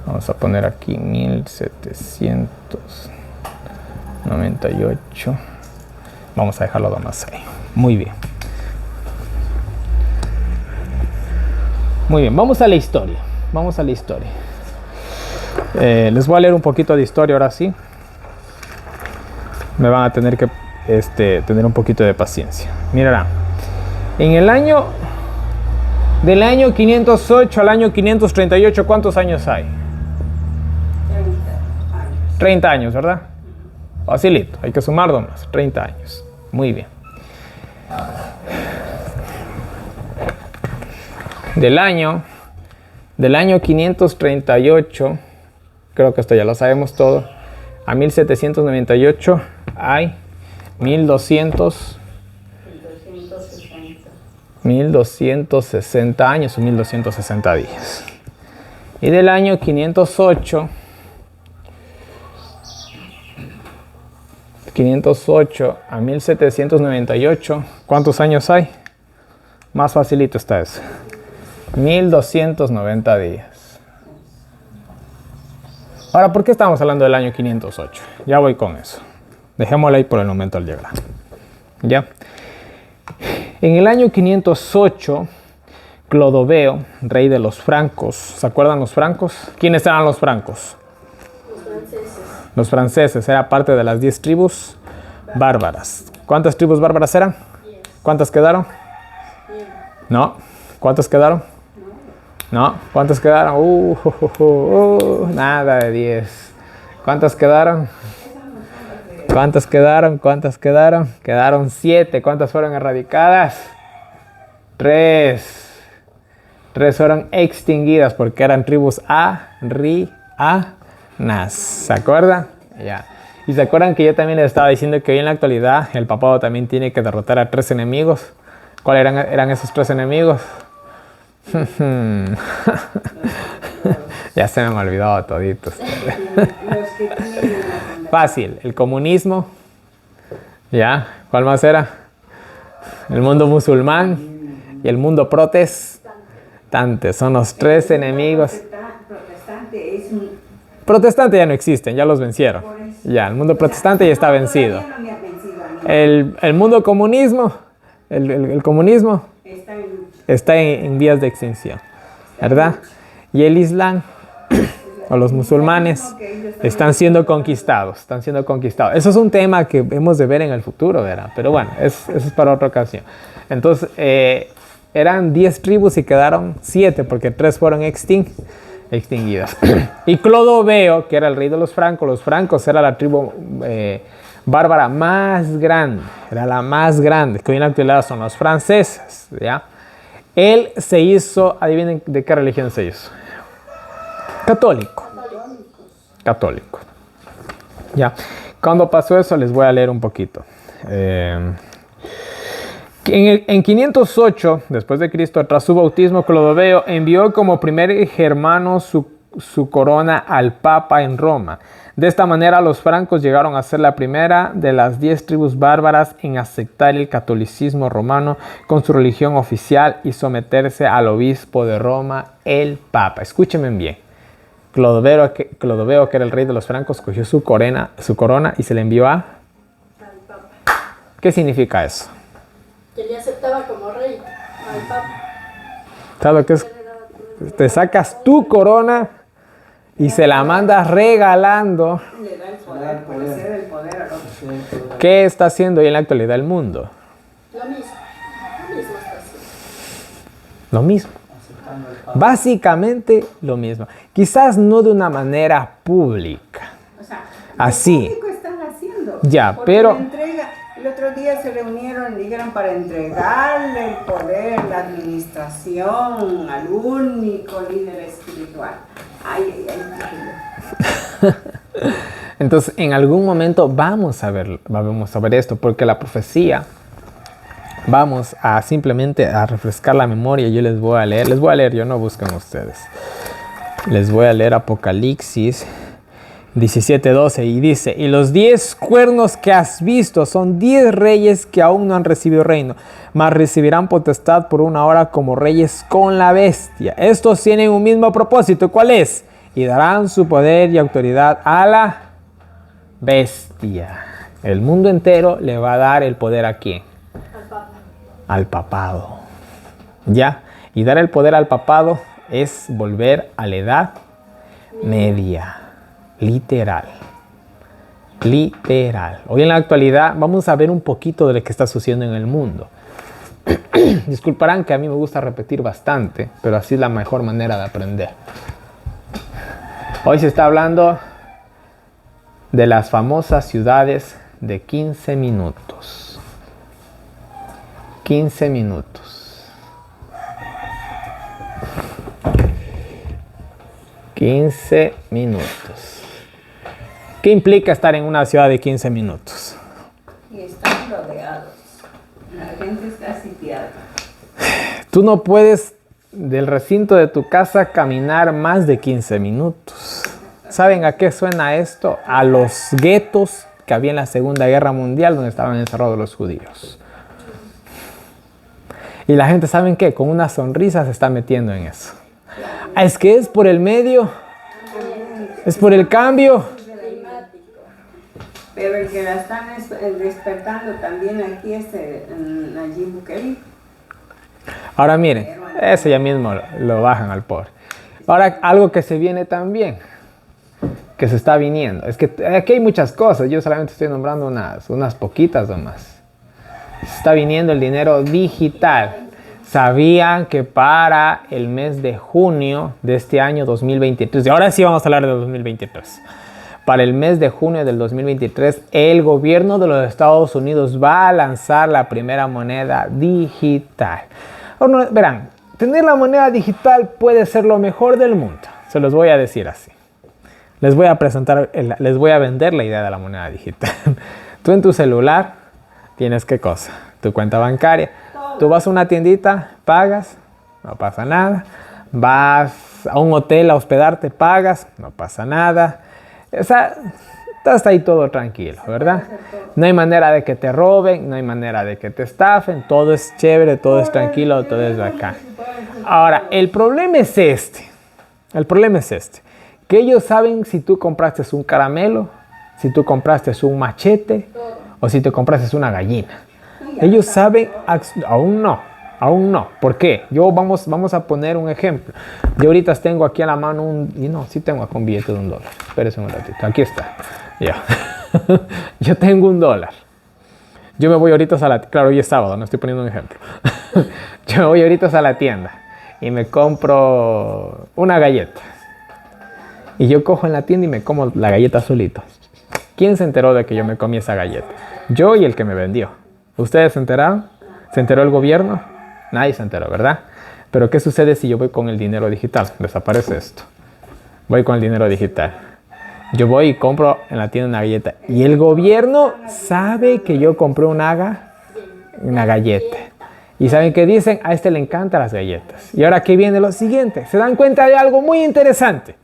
Vamos a poner aquí 1798. Vamos a dejarlo nomás ahí. Muy bien. Muy bien, vamos a la historia. Vamos a la historia. Les voy a leer un poquito de historia ahora sí. Me van a tener que tener un poquito de paciencia. Mirarán. En el año del año 508 al año 538, ¿cuántos años hay? 30 años, ¿verdad? Facilito, hay que sumar nomás. 30 años. Muy bien. Del año 538, creo que esto ya lo sabemos todo, a 1798 hay 1260 años o 1260 días. Y del año 508 a 1798, ¿cuántos años hay? Más facilito está eso. 1290 días. Ahora, ¿por qué estamos hablando del año 508? Ya voy con eso. Dejémoslo ahí por el momento al diagrama. ¿Ya? En el año 508, Clodoveo, rey de los francos. ¿Se acuerdan los francos? ¿Quiénes eran los francos? Los franceses. Los franceses. Era parte de las 10 tribus bárbaras. ¿Cuántas tribus bárbaras eran? 10. ¿Cuántas quedaron? 100. No. ¿Cuántas quedaron? No. ¿Cuántas quedaron? Nada de 10. ¿Cuántas quedaron? ¿Cuántas quedaron? ¿Cuántas quedaron? Quedaron 7. ¿Cuántas fueron erradicadas? 3. 3 fueron extinguidas porque eran tribus arianas. ¿Se acuerdan? Ya. Y se acuerdan que yo también les estaba diciendo que hoy en la actualidad el papado también tiene que derrotar a 3 enemigos. ¿Cuáles eran esos 3 enemigos? Ya se me han olvidado toditos. Fácil, el comunismo. ¿Ya? ¿Cuál más era? El mundo musulmán y el mundo protestante. Son los 3 enemigos. Protestante ya no existen, ya los vencieron. Ya, el mundo protestante ya está vencido. El mundo comunismo, el comunismo está en vías de extinción, ¿verdad? Y el Islam o los musulmanes están siendo conquistados, Eso es un tema que hemos de ver en el futuro, ¿verdad? Pero bueno, eso es para otra ocasión. Entonces, eran 10 tribus y quedaron 7 porque 3 fueron extinguidas. Y Clodoveo, que era el rey de los francos era la tribu bárbara más grande, era la más grande, que hoy en la actualidad son los franceses, ¿ya? Él se hizo, adivinen de qué religión se hizo. Católico. Ya. Cuando pasó eso, les voy a leer un poquito. En 508, después de Cristo, tras su bautismo, Clodoveo envió como primer germano su corona al Papa en Roma. De esta manera, los francos llegaron a ser la primera de las 10 tribus bárbaras en aceptar el catolicismo romano con su religión oficial y someterse al obispo de Roma, el Papa. Escúchenme bien. Clodoveo, que era el rey de los francos, cogió su corona y se le envió al Papa. ¿Qué significa eso? Que le aceptaba como rey al Papa. ¿Sabes lo que es? Te sacas tu corona y se la mandas regalando. Le da el poder, puede ser el poder al otro. ¿Qué está haciendo hoy en la actualidad el mundo? Lo mismo. Lo mismo. aceptando el pago. Básicamente lo mismo. Quizás no de una manera pública. O sea, Así. lo público están haciendo. Ya, Porque pero- la entrega, el otro día se reunieron, dijeron, para entregarle el poder, la administración al único líder espiritual. Ay, ay, ay. Entonces, en algún momento vamos a ver esto, porque la profecía, vamos a simplemente a refrescar la memoria. Yo les voy a leer, yo no buscan ustedes. Les voy a leer Apocalipsis 17:12 y dice: y los 10 cuernos que has visto son 10 reyes que aún no han recibido reino, mas recibirán potestad por una hora como reyes con la bestia. Estos tienen un mismo propósito. ¿Cuál es? Y darán su poder y autoridad a la bestia. El mundo entero le va a dar el poder ¿a quién? Al Papa. Al papado. ¿Ya? Y dar el poder al papado es volver a la edad media. Literal. Literal. Hoy en la actualidad vamos a ver un poquito de lo que está sucediendo en el mundo. Disculparán que a mí me gusta repetir bastante, pero así es la mejor manera de aprender. Hoy se está hablando de las famosas ciudades de 15 minutos. 15 minutos. 15 minutos. ¿Qué implica estar en una ciudad de 15 minutos? Y están rodeados. La gente está sitiada. Tú no puedes del recinto de tu casa caminar más de 15 minutos. ¿Saben a qué suena esto? A los guetos que había en la Segunda Guerra Mundial donde estaban encerrados los judíos. Y la gente, ¿saben qué? Con una sonrisa se está metiendo en eso. Ah, es que es por el medio, es por el cambio. Pero el que la están despertando también aquí es Nayib Bukele. Ahora miren, ese ya mismo lo bajan al pobre. Ahora algo que se viene también, que se está viniendo, es que aquí hay muchas cosas, yo solamente estoy nombrando unas poquitas nomás. Se está viniendo el dinero digital. Sabían que para el mes de junio de este año 2023, y ahora sí vamos a hablar de 2023, para el mes de junio del 2023, el gobierno de los Estados Unidos va a lanzar la primera moneda digital. Ahora, verán, tener la moneda digital puede ser lo mejor del mundo, se los voy a decir así. Les voy a presentar, les voy a vender la idea de la moneda digital. Tú en tu celular tienes ¿qué cosa? Tu cuenta bancaria. Tú vas a una tiendita, pagas, no pasa nada. Vas a un hotel a hospedarte, pagas, no pasa nada. O sea, está ahí todo tranquilo, ¿verdad? No hay manera de que te roben, no hay manera de que te estafen, todo es chévere, todo es tranquilo, todo es bacán. Ahora, el problema es este. Que ellos saben si tú compraste un caramelo, si tú compraste un machete o si te compraste una gallina. Ellos saben, aún no. ¿Por qué? Vamos a poner un ejemplo. Yo ahorita tengo aquí a la mano sí tengo acá un billete de $1. Espérese un ratito, aquí está. Ya. Yo tengo $1. Yo me voy ahorita a la tienda, claro, hoy es sábado, no estoy poniendo un ejemplo. Yo me voy ahorita a la tienda y me compro una galleta. Y yo cojo en la tienda y me como la galleta solito. ¿Quién se enteró de que yo me comí esa galleta? Yo y el que me vendió. ¿Ustedes se enteraron? ¿Se enteró el gobierno? Nadie se enteró, ¿verdad? Pero ¿qué sucede si yo voy con el dinero digital? Desaparece esto. Voy con el dinero digital. Yo voy y compro en la tienda una galleta. Y el gobierno sabe que yo compré una galleta. ¿Y saben qué dicen? A este le encantan las galletas. Y ahora aquí viene lo siguiente. Se dan cuenta de algo muy interesante.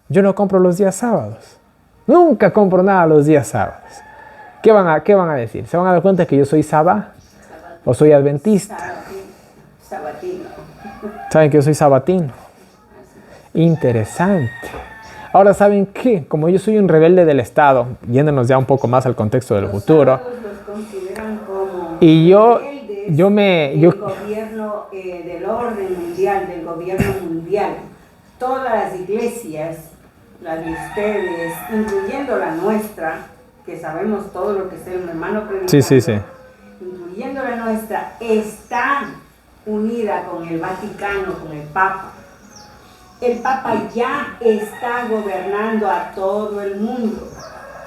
Yo no compro los días sábados. Nunca compro nada los días sábados. ¿Qué van a decir? ¿Se van a dar cuenta que yo soy o soy adventista? Sabatino. ¿Saben que yo soy sabatino? Interesante. Ahora, ¿saben qué? Como yo soy un rebelde del Estado, yéndonos ya un poco más al contexto del futuro, Los consideran como y yo del gobierno del orden mundial, del gobierno mundial. Todas las iglesias, las de ustedes, incluyendo la nuestra, que sabemos todo lo que es el hermano predicador, Sí. incluyendo la nuestra, están unida con el Vaticano, con el Papa. El Papa ya está gobernando a todo el mundo.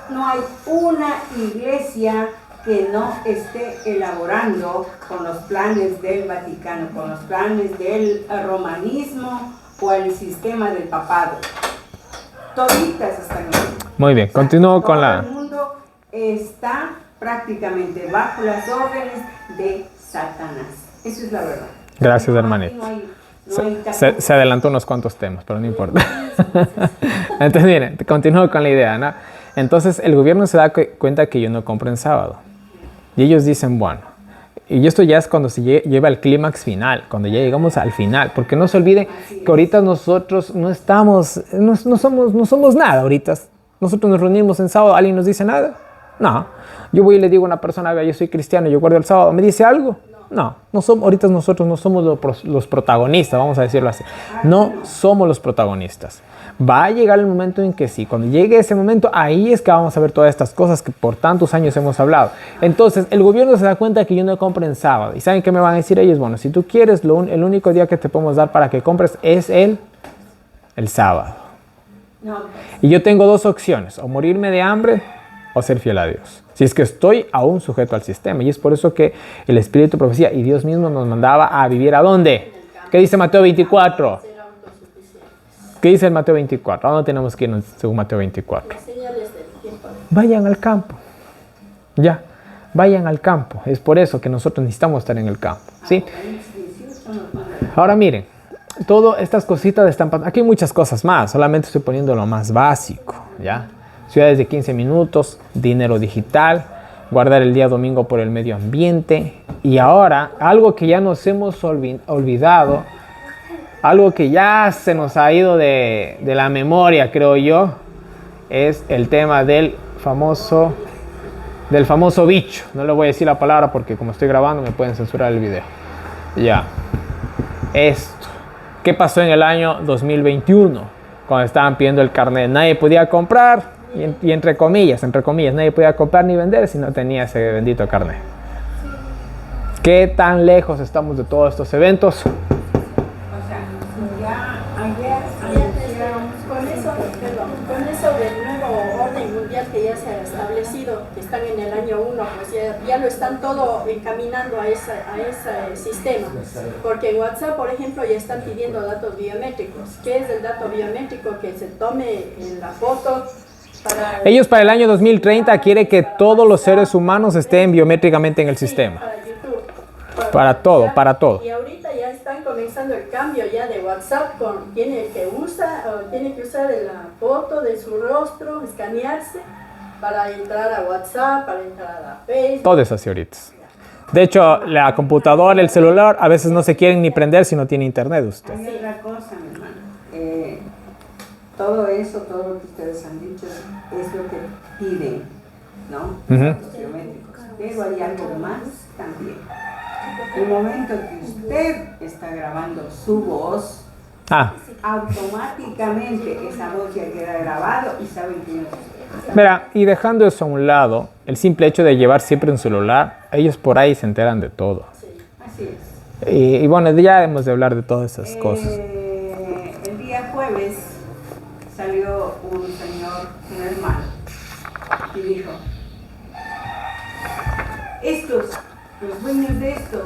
No hay una iglesia que no esté elaborando con los planes del Vaticano, con los planes del romanismo o el sistema del papado. Toditas están ahí. Muy bien, continúo con Todo la... el mundo está prácticamente bajo las órdenes de Satanás. Eso es la verdad. Gracias, No hermanito. hay Se adelantó unos cuantos temas, pero no importa. Entonces, miren, continúo con la idea, ¿no? Entonces, el gobierno se da cuenta que yo no compro en sábado. Y ellos dicen, bueno, y esto ya es cuando se lleva al clímax final, cuando ya llegamos al final, porque no se olviden que ahorita nosotros no estamos, no somos nada ahorita. Nosotros nos reunimos en sábado, ¿alguien nos dice nada? No. Yo voy y le digo a una persona, vea, yo soy cristiano, yo guardo el sábado, ¿me dice algo? No, ahorita nosotros no somos los protagonistas, vamos a decirlo así. No somos los protagonistas. Va a llegar el momento en que sí, cuando llegue ese momento, ahí es que vamos a ver todas estas cosas que por tantos años hemos hablado. Entonces, el gobierno se da cuenta que yo no compro en sábado. ¿Y saben qué me van a decir ellos? Bueno, si tú quieres, el único día que te podemos dar para que compres es el sábado. Y yo tengo dos opciones, o morirme de hambre o ser fiel a Dios. Si es que estoy aún sujeto al sistema. Y es por eso que el Espíritu de Profecía y Dios mismo nos mandaba a vivir ¿a dónde? ¿Qué dice Mateo 24? ¿Qué dice el Mateo 24? ¿A dónde tenemos que irnos según Mateo 24? Vayan al campo. Ya, vayan al campo. Es por eso que nosotros necesitamos estar en el campo. ¿Sí? Ahora miren, todas estas cositas están pasando. Aquí hay muchas cosas más. Solamente estoy poniendo lo más básico. ¿Ya? Ciudades de 15 minutos, dinero digital, guardar el día domingo por el medio ambiente. Y ahora, algo que ya nos hemos olvidado, algo que ya se nos ha ido de la memoria, creo yo, es el tema del famoso bicho. No le voy a decir la palabra porque como estoy grabando me pueden censurar el video. Ya. Esto. ¿Qué pasó en el año 2021? Cuando estaban pidiendo el carnet. Nadie podía comprar. Y entre comillas, nadie podía comprar ni vender si no tenía ese bendito carnet. ¿Qué tan lejos estamos de todos estos eventos? O sea, ya ayer con eso del nuevo orden mundial que ya se ha establecido, que están en el año 1, pues ya lo están todo encaminando a ese sistema. Porque en WhatsApp, por ejemplo, ya están pidiendo datos biométricos. ¿Qué es el dato biométrico? Que se tome en la foto. Ellos para el año 2030 quieren que todos los seres humanos estén biométricamente en el sistema. Para YouTube. Para todo. Y ahorita ya están comenzando el cambio ya de WhatsApp tiene que usar la foto de su rostro, escanearse para entrar a WhatsApp, para entrar a Facebook. Todo es así ahorita. De hecho, la computadora, el celular, a veces no se quieren ni prender si no tiene internet usted. hay otra cosa, mi hermano. Todo eso, todo lo que ustedes han dicho, es lo que piden, ¿no? Los biométricos. Pero hay algo más también. El momento que usted está grabando su voz, automáticamente esa voz ya queda grabado y saben quién es usted. Mira, y dejando eso a un lado, el simple hecho de llevar siempre un celular, ellos por ahí se enteran de todo. Así es. Y bueno, ya hemos de hablar de todas esas cosas. El día jueves salió un hermano, y dijo, los dueños de esto,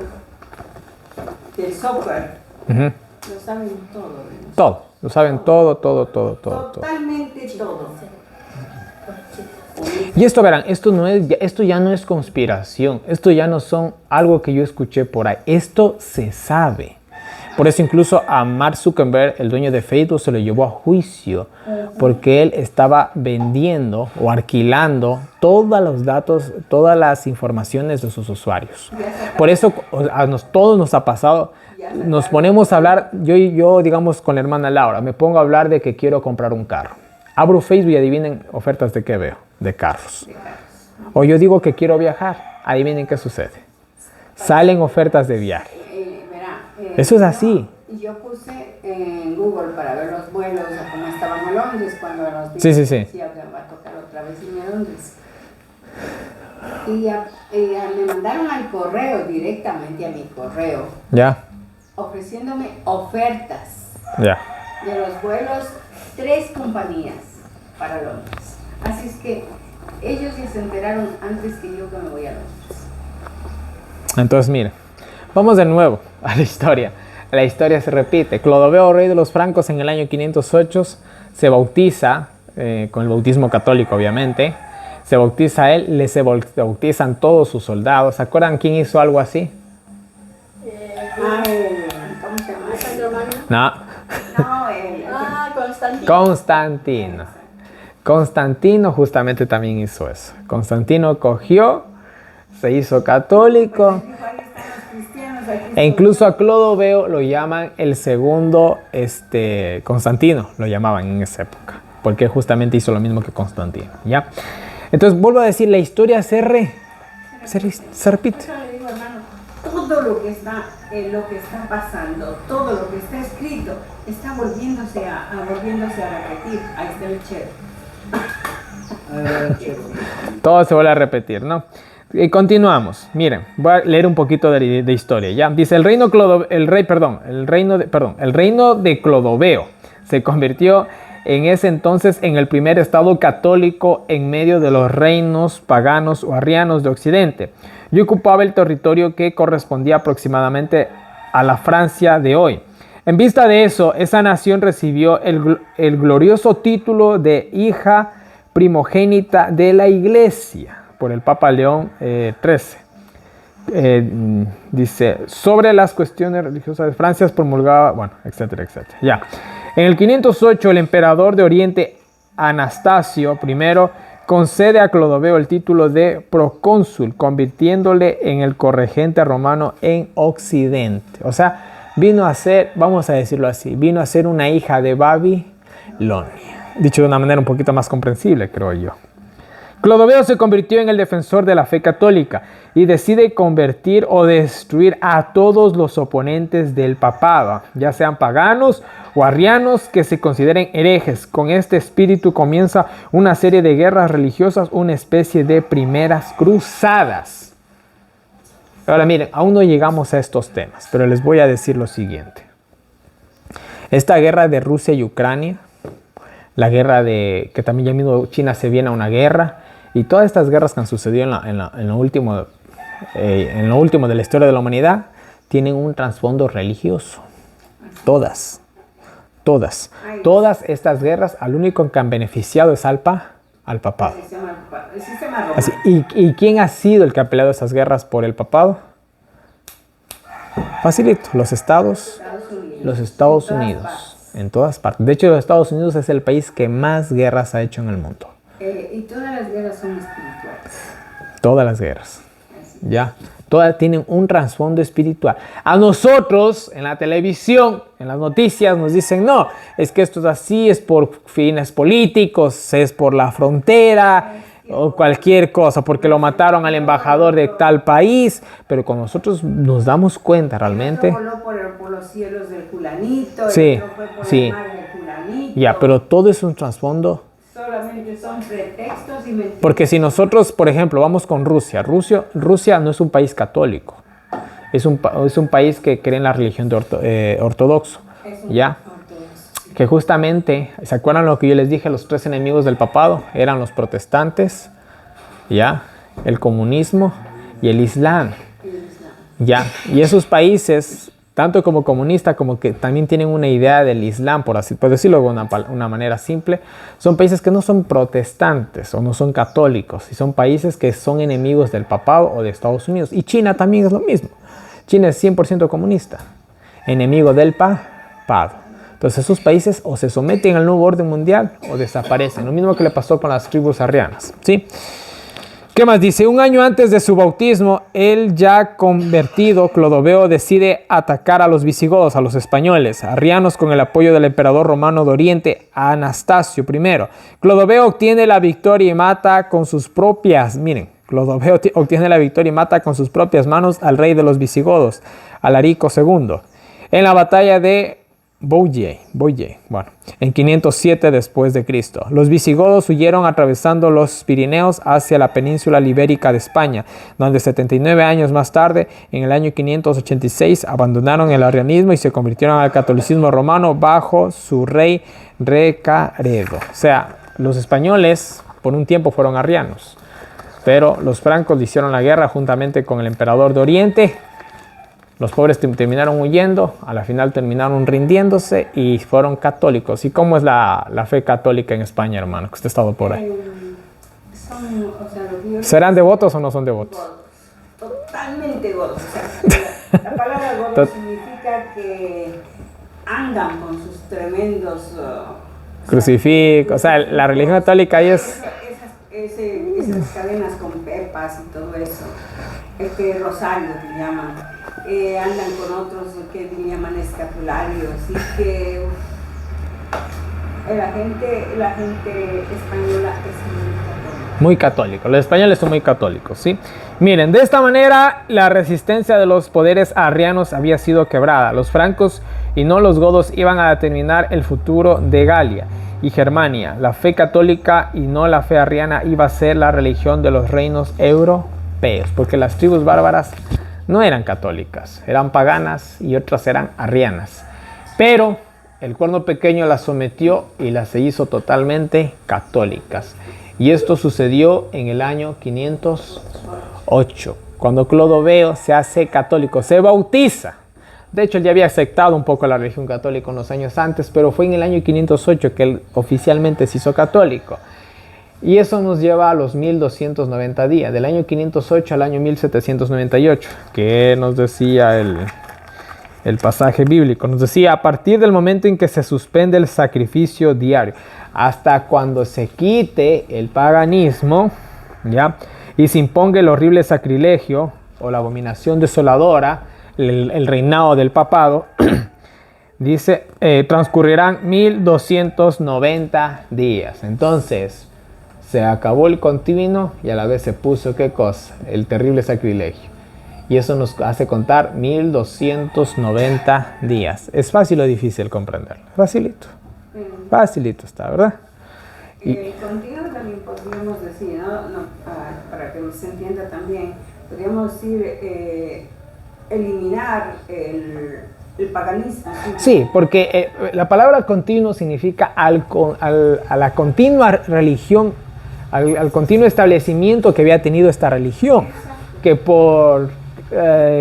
del software, lo saben todo de nosotros. Todo, lo saben todo. Totalmente todo. Y esto, verán, esto ya no es conspiración, esto ya no son algo que yo escuché por ahí, esto se sabe. Por eso incluso a Mark Zuckerberg, el dueño de Facebook, se lo llevó a juicio porque él estaba vendiendo o alquilando todos los datos, todas las informaciones de sus usuarios. Por eso todos nos ha pasado, nos ponemos a hablar, yo digamos con la hermana Laura, me pongo a hablar de que quiero comprar un carro. Abro Facebook y adivinen ofertas de qué veo, de carros. O yo digo que quiero viajar, adivinen qué sucede. Salen ofertas de viaje. Eso es así. Yo puse en Google para ver los vuelos, como estaban en Londres cuando nos Sí. decía que va a tocar otra vez irme a Londres. Y me mandaron al correo, directamente a mi correo. Ya. ofreciéndome ofertas Ya. de los vuelos, 3 compañías para Londres. Así es que ellos ya se enteraron antes que yo que me voy a Londres. Entonces, mire, vamos de nuevo a la historia. La historia se repite. Clodoveo, rey de los francos, en el año 508 se bautiza, con el bautismo católico obviamente. Se bautiza él, se bautizan todos sus soldados. ¿Se acuerdan quién hizo algo así? ¿Cómo se llama? Alejandro Magno. No, No, Constantino. Constantino. Constantino justamente también hizo eso. Constantino cogió, se hizo católico. Ahí están los cristianos, aquí E estoy. incluso a Clodoveo lo llaman el segundo Constantino, lo llamaban en esa época, porque justamente hizo lo mismo que Constantino, ¿ya? Entonces vuelvo a decir, la historia se repite. Por eso le digo, hermano, todo lo que está pasando, todo lo que está escrito, está volviéndose a repetir. Ahí está el chef. Todo se vuelve a repetir, ¿no? Y continuamos. Miren, voy a leer un poquito de historia, ¿ya? Dice, el reino de Clodoveo se convirtió en ese entonces en el primer estado católico en medio de los reinos paganos o arrianos de Occidente, y ocupaba el territorio que correspondía aproximadamente a la Francia de hoy. En vista de eso, esa nación recibió el glorioso título de hija primogénita de la Iglesia por el Papa León XIII. Dice, sobre las cuestiones religiosas de Francia promulgaba, bueno, etcétera, etcétera. Ya. En el 508, el emperador de Oriente, Anastasio I, concede a Clodoveo el título de procónsul, convirtiéndole en el corregente romano en Occidente. O sea, vino a ser, vamos a decirlo así, vino a ser una hija de Babilonia. Dicho de una manera un poquito más comprensible, creo yo. Clodoveo se convirtió en el defensor de la fe católica y decide convertir o destruir a todos los oponentes del papado, ya sean paganos o arrianos que se consideren herejes. Con este espíritu comienza una serie de guerras religiosas, una especie de primeras cruzadas. Ahora miren, aún no llegamos a estos temas, pero les voy a decir lo siguiente. Esta guerra de Rusia y Ucrania, la guerra que también ya mismo China se viene a una guerra, y todas estas guerras que han sucedido en lo último de la historia de la humanidad tienen un trasfondo religioso. Todas estas guerras, al único que han beneficiado es al papado. El sistema romano. Así, ¿y quién ha sido el que ha peleado esas guerras por el papado? Facilito, los Estados Unidos. En todas partes. De hecho, los Estados Unidos es el país que más guerras ha hecho en el mundo. Y todas las guerras son espirituales. Todas las guerras. Ya. Todas tienen un trasfondo espiritual. A nosotros, en la televisión, en las noticias, nos dicen, no, es que esto es así, es por fines políticos, es por la frontera, o cualquier cosa, porque lo mataron al embajador de tal país. Pero con nosotros nos damos cuenta realmente. Uno voló por los cielos del fulanito, Sí, el otro fue por sí. el mar del fulanito. Ya, pero todo es un trasfondo. Solamente son pretextos y mentiras. Porque si nosotros, por ejemplo, vamos con Rusia. Rusia no es un país católico. Es un país que cree en la religión ortodoxo. Es un ¿Ya? ortodoxo. Que justamente, ¿se acuerdan lo que yo les dije? Los 3 enemigos del papado eran los protestantes, ¿ya? El comunismo y el islam. ¿Ya? Y esos países, tanto como comunistas como que también tienen una idea del islam, por decirlo de una manera simple, son países que no son protestantes o no son católicos, y son países que son enemigos del papado o de Estados Unidos. Y China también es lo mismo. China es 100% comunista, enemigo del papado. Entonces esos países o se someten al nuevo orden mundial o desaparecen. Lo mismo que le pasó con las tribus arrianas, ¿sí? ¿Qué más dice? Un año antes de su bautismo, él ya convertido, Clodoveo, decide atacar a los visigodos, a los españoles, arrianos, con el apoyo del emperador romano de Oriente, Anastasio I. Clodoveo obtiene la victoria y mata con sus propias, Clodoveo obtiene la victoria y mata con sus propias manos al rey de los visigodos, Alarico II, en la batalla de Boye, bueno, en 507 después de Cristo. Los visigodos huyeron atravesando los Pirineos hacia la península ibérica de España, donde 79 años más tarde, en el año 586, abandonaron el arrianismo y se convirtieron al catolicismo romano bajo su rey Recaredo. O sea, los españoles por un tiempo fueron arrianos, pero los francos le hicieron la guerra juntamente con el emperador de Oriente. Los pobres terminaron huyendo, a la final terminaron rindiéndose y fueron católicos. ¿Y cómo es la fe católica en España, hermano? Que usted ha estado por ahí. ¿Serán devotos o no son devotos? Totalmente godos. O sea, la palabra godo significa que andan con sus tremendos crucifijos. O sea, la religión católica ahí es... Esas cadenas con pepas y todo eso. Rosario que llaman. Andan con otros que le llaman escapularios y que la gente española es muy católica. Los españoles son muy católicos, ¿sí? Miren, de esta manera la resistencia de los poderes arrianos había sido quebrada. Los francos y no los godos iban a determinar el futuro de Galia y Germania. La fe católica y no la fe arriana iba a ser la religión de los reinos europeos, porque las tribus bárbaras no eran católicas, eran paganas y otras eran arrianas. Pero el Cuerno Pequeño las sometió y las se hizo totalmente católicas. Y esto sucedió en el año 508, cuando Clodoveo se hace católico, se bautiza. De hecho, él ya había aceptado un poco la religión católica unos años antes, pero fue en el año 508 que él oficialmente se hizo católico. Y eso nos lleva a los 1290 días, del año 508 al año 1798, que nos decía el pasaje bíblico. Nos decía, a partir del momento en que se suspende el sacrificio diario, hasta cuando se quite el paganismo, ¿ya? Y se imponga el horrible sacrilegio o la abominación desoladora, el reinado del papado, dice, transcurrirán 1290 días. Entonces, se acabó el continuo y a la vez se puso, ¿qué cosa? El terrible sacrilegio. Y eso nos hace contar 1290 días. ¿Es fácil o difícil comprenderlo? Facilito. Facilito está, ¿verdad? El continuo también podríamos decir, ¿no? Para que se entienda también, podríamos decir eliminar el paganismo. Sí, porque la palabra continuo significa a la continua religión, al continuo establecimiento que había tenido esta religión, que por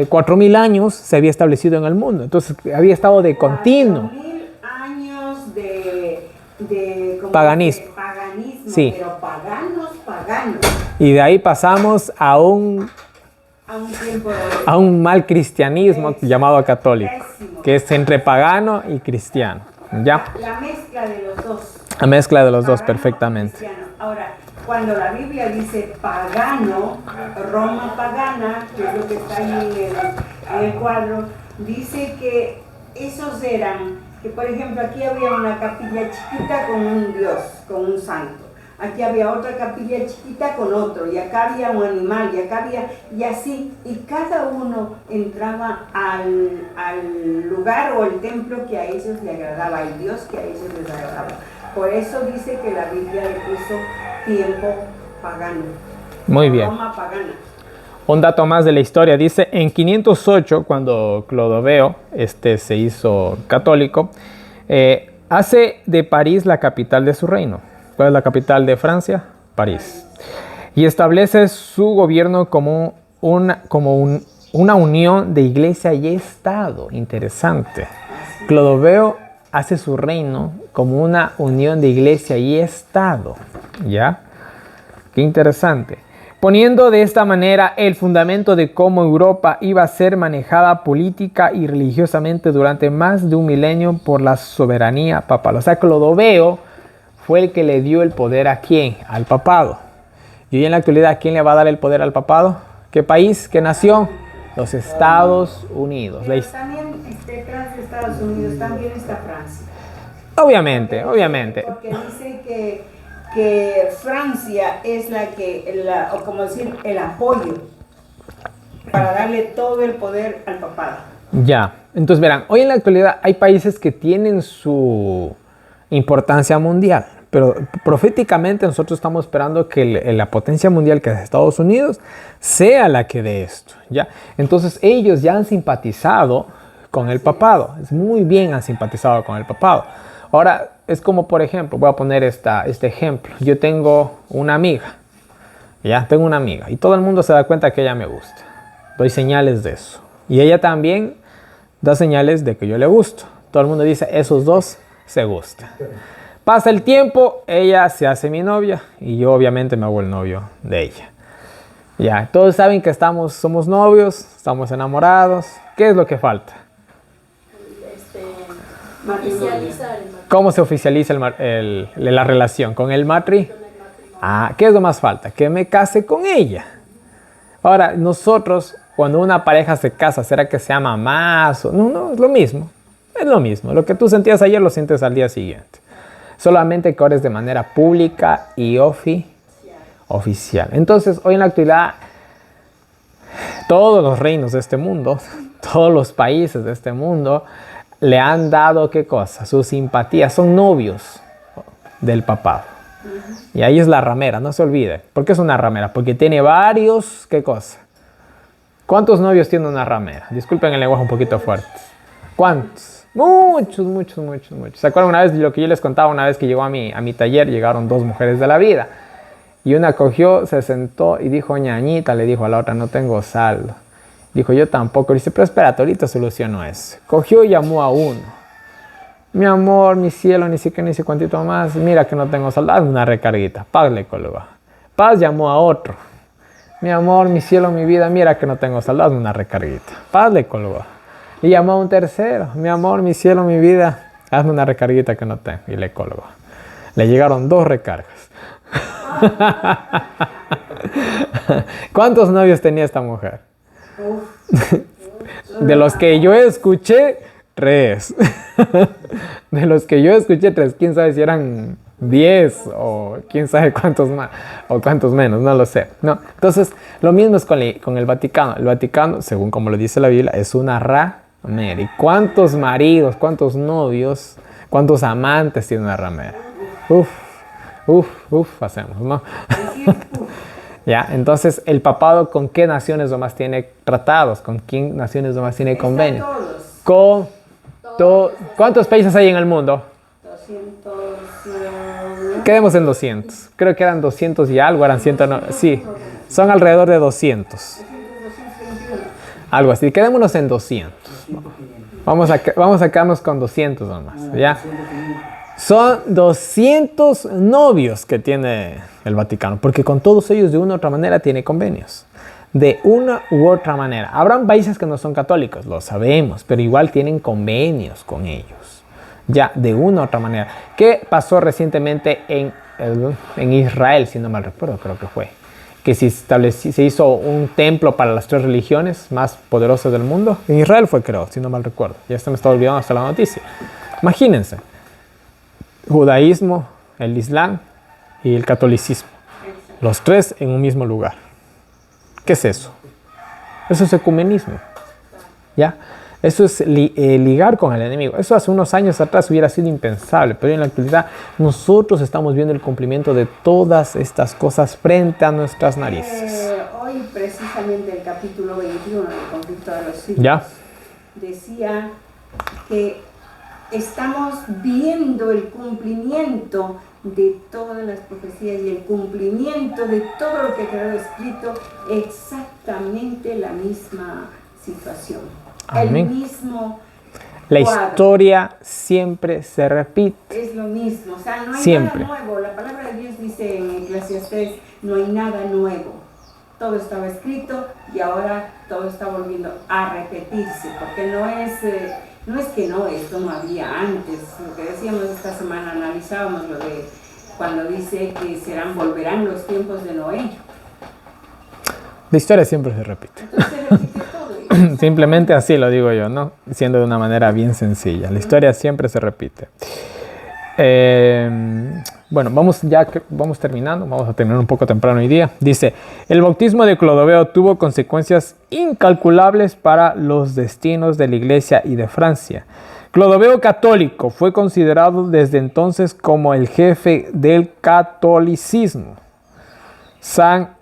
4000 años se había establecido en el mundo. Entonces había estado de continuo. 4000 años de paganismo. Sí. Pero paganos. Y de ahí pasamos a un mal cristianismo llamado católico, que es entre pagano y cristiano. ¿Ya? La mezcla de los dos. La mezcla de los dos, perfectamente. Ahora, cuando la Biblia dice pagano, Roma pagana, que es lo que está ahí en el cuadro, dice que esos eran, que por ejemplo aquí había una capilla chiquita con un dios, con un santo. Aquí había otra capilla chiquita con otro, y acá había un animal, y acá había, y así, y cada uno entraba al lugar o el templo que a ellos les agradaba, el Dios que a ellos les agradaba. Por eso dice que la Biblia le puso tiempo pagano. Muy bien. Roma pagana. Un dato más de la historia, dice, en 508, cuando Clodoveo se hizo católico, hace de París la capital de su reino. ¿Cuál es la capital de Francia? París. Y establece su gobierno como una unión de iglesia y Estado. Interesante. Clodoveo hace su reino como una unión de iglesia y Estado. ¿Ya? Qué interesante. Poniendo de esta manera el fundamento de cómo Europa iba a ser manejada política y religiosamente durante más de un milenio por la soberanía papal. O sea, Clodoveo fue el que le dio el poder ¿a quién? Al papado. Y hoy en la actualidad, ¿quién le va a dar el poder al papado? ¿Qué país? ¿Qué nación? Los Estados Unidos. Pero también detrás de Estados Unidos también está Francia. Obviamente. Porque dice que Francia es o como decir, el apoyo para darle todo el poder al papado. Ya. Entonces, verán, hoy en la actualidad hay países que tienen su importancia mundial, pero proféticamente nosotros estamos esperando que la potencia mundial, que es Estados Unidos, sea la que dé esto, ¿ya? Entonces, ellos ya han simpatizado con el papado, muy bien han simpatizado con el papado. Ahora, es como, por ejemplo, voy a poner este ejemplo. Yo tengo una amiga, ¿ya? Tengo una amiga y todo el mundo se da cuenta que ella me gusta. Doy señales de eso. Y ella también da señales de que yo le gusto. Todo el mundo dice, esos dos se gustan. Pasa el tiempo, ella se hace mi novia y yo obviamente me hago el novio de ella. Ya, todos saben que somos novios, estamos enamorados. ¿Qué es lo que falta? Oficializar el matrimonio. ¿Cómo se oficializa la relación? ¿Con el matri? Ah, ¿qué es lo más falta? Que me case con ella. Ahora, nosotros, cuando una pareja se casa, ¿será que se ama más? No, es lo mismo. Es lo mismo. Lo que tú sentías ayer lo sientes al día siguiente. Solamente que ahora es de manera pública y oficial. Entonces, hoy en la actualidad, todos los reinos de este mundo, todos los países de este mundo, le han dado, ¿qué cosa? Su simpatía. Son novios del papado. Y ahí es la ramera, no se olvide. ¿Por qué es una ramera? Porque tiene varios, ¿qué cosa? ¿Cuántos novios tiene una ramera? Disculpen el lenguaje un poquito fuerte. ¿Cuántos? Muchos. ¿Se acuerdan una vez de lo que yo les contaba? Una vez que llegó a mi taller, llegaron dos mujeres de la vida. Y una cogió, se sentó y dijo, ñañita, le dijo a la otra, no tengo saldo. Dijo, yo tampoco. Dice, pero espérate, ahorita soluciono eso. Cogió y llamó a uno. Mi amor, mi cielo, ni siquiera, ni sé cuántito más. Mira que no tengo saldo. Hazme una recarguita. Paz le colgó. Paz llamó a otro. Mi amor, mi cielo, mi vida, mira que no tengo saldo. Hazme una recarguita. Paz le colgó. Y llamó a un tercero. Mi amor, mi cielo, mi vida, hazme una recarguita que no tengo. Y le colgó. Le llegaron 2 recargas. ¿Cuántos novios tenía esta mujer? De los que yo escuché, 3. De los que yo escuché, 3. ¿Quién sabe si eran 10 o quién sabe cuántos más o cuántos menos? No lo sé. No. Entonces, lo mismo es con el Vaticano. El Vaticano, según como lo dice la Biblia, es una ramera. ¿Y cuántos maridos, cuántos novios, cuántos amantes tiene una ramera? Hacemos, ¿no? Ya, entonces, el papado, ¿con qué naciones nomás tiene tratados? ¿Con qué naciones nomás tiene convenios? Con ¿cuántos países hay en el mundo? 200. Quedemos en 200. Creo que eran 200 y algo, eran 109. Sí, son alrededor de 200. Algo así, quedémonos en 200. Vamos a quedarnos con 200 nomás, ¿ya? Son 200 novios que tiene el Vaticano, porque con todos ellos de una u otra manera tiene convenios. De una u otra manera. Habrán países que no son católicos, lo sabemos, pero igual tienen convenios con ellos. Ya, de una u otra manera. ¿Qué pasó recientemente en Israel, si no mal recuerdo, creo que fue? Que se hizo un templo para las 3 religiones más poderosas del mundo. En Israel fue, creo, si no mal recuerdo. Ya se me está olvidando hasta la noticia. Imagínense. Judaísmo, el Islam y el catolicismo. Los 3 en un mismo lugar. ¿Qué es eso? Eso es ecumenismo. ¿Ya? Eso es ligar con el enemigo. Eso hace unos años atrás hubiera sido impensable, pero en la actualidad nosotros estamos viendo el cumplimiento de todas estas cosas frente a nuestras narices. Hoy precisamente el capítulo 21 del conflicto de los siglos ¿Ya? decía que estamos viendo el cumplimiento de todas las profecías y el cumplimiento de todo lo que quedó escrito, exactamente la misma situación. Amén. El mismo La cuadro. historia siempre se repite. Es lo mismo, o sea, no hay Siempre. nada nuevo. La palabra de Dios dice en Eclesiastés, no hay nada nuevo. Todo estaba escrito y ahora todo está volviendo a repetirse, porque no es que esto no había antes. Lo que decíamos esta semana, analizábamos lo de cuando dice que volverán los tiempos de Noé. La historia siempre se repite. Entonces se repite todo. Simplemente así lo digo yo, ¿no? Siendo de una manera bien sencilla. La historia siempre se repite. Bueno, vamos terminando, vamos a terminar un poco temprano hoy día. Dice, el bautismo de Clodoveo tuvo consecuencias incalculables para los destinos de la Iglesia y de Francia. Clodoveo católico fue considerado desde entonces como el jefe del catolicismo. San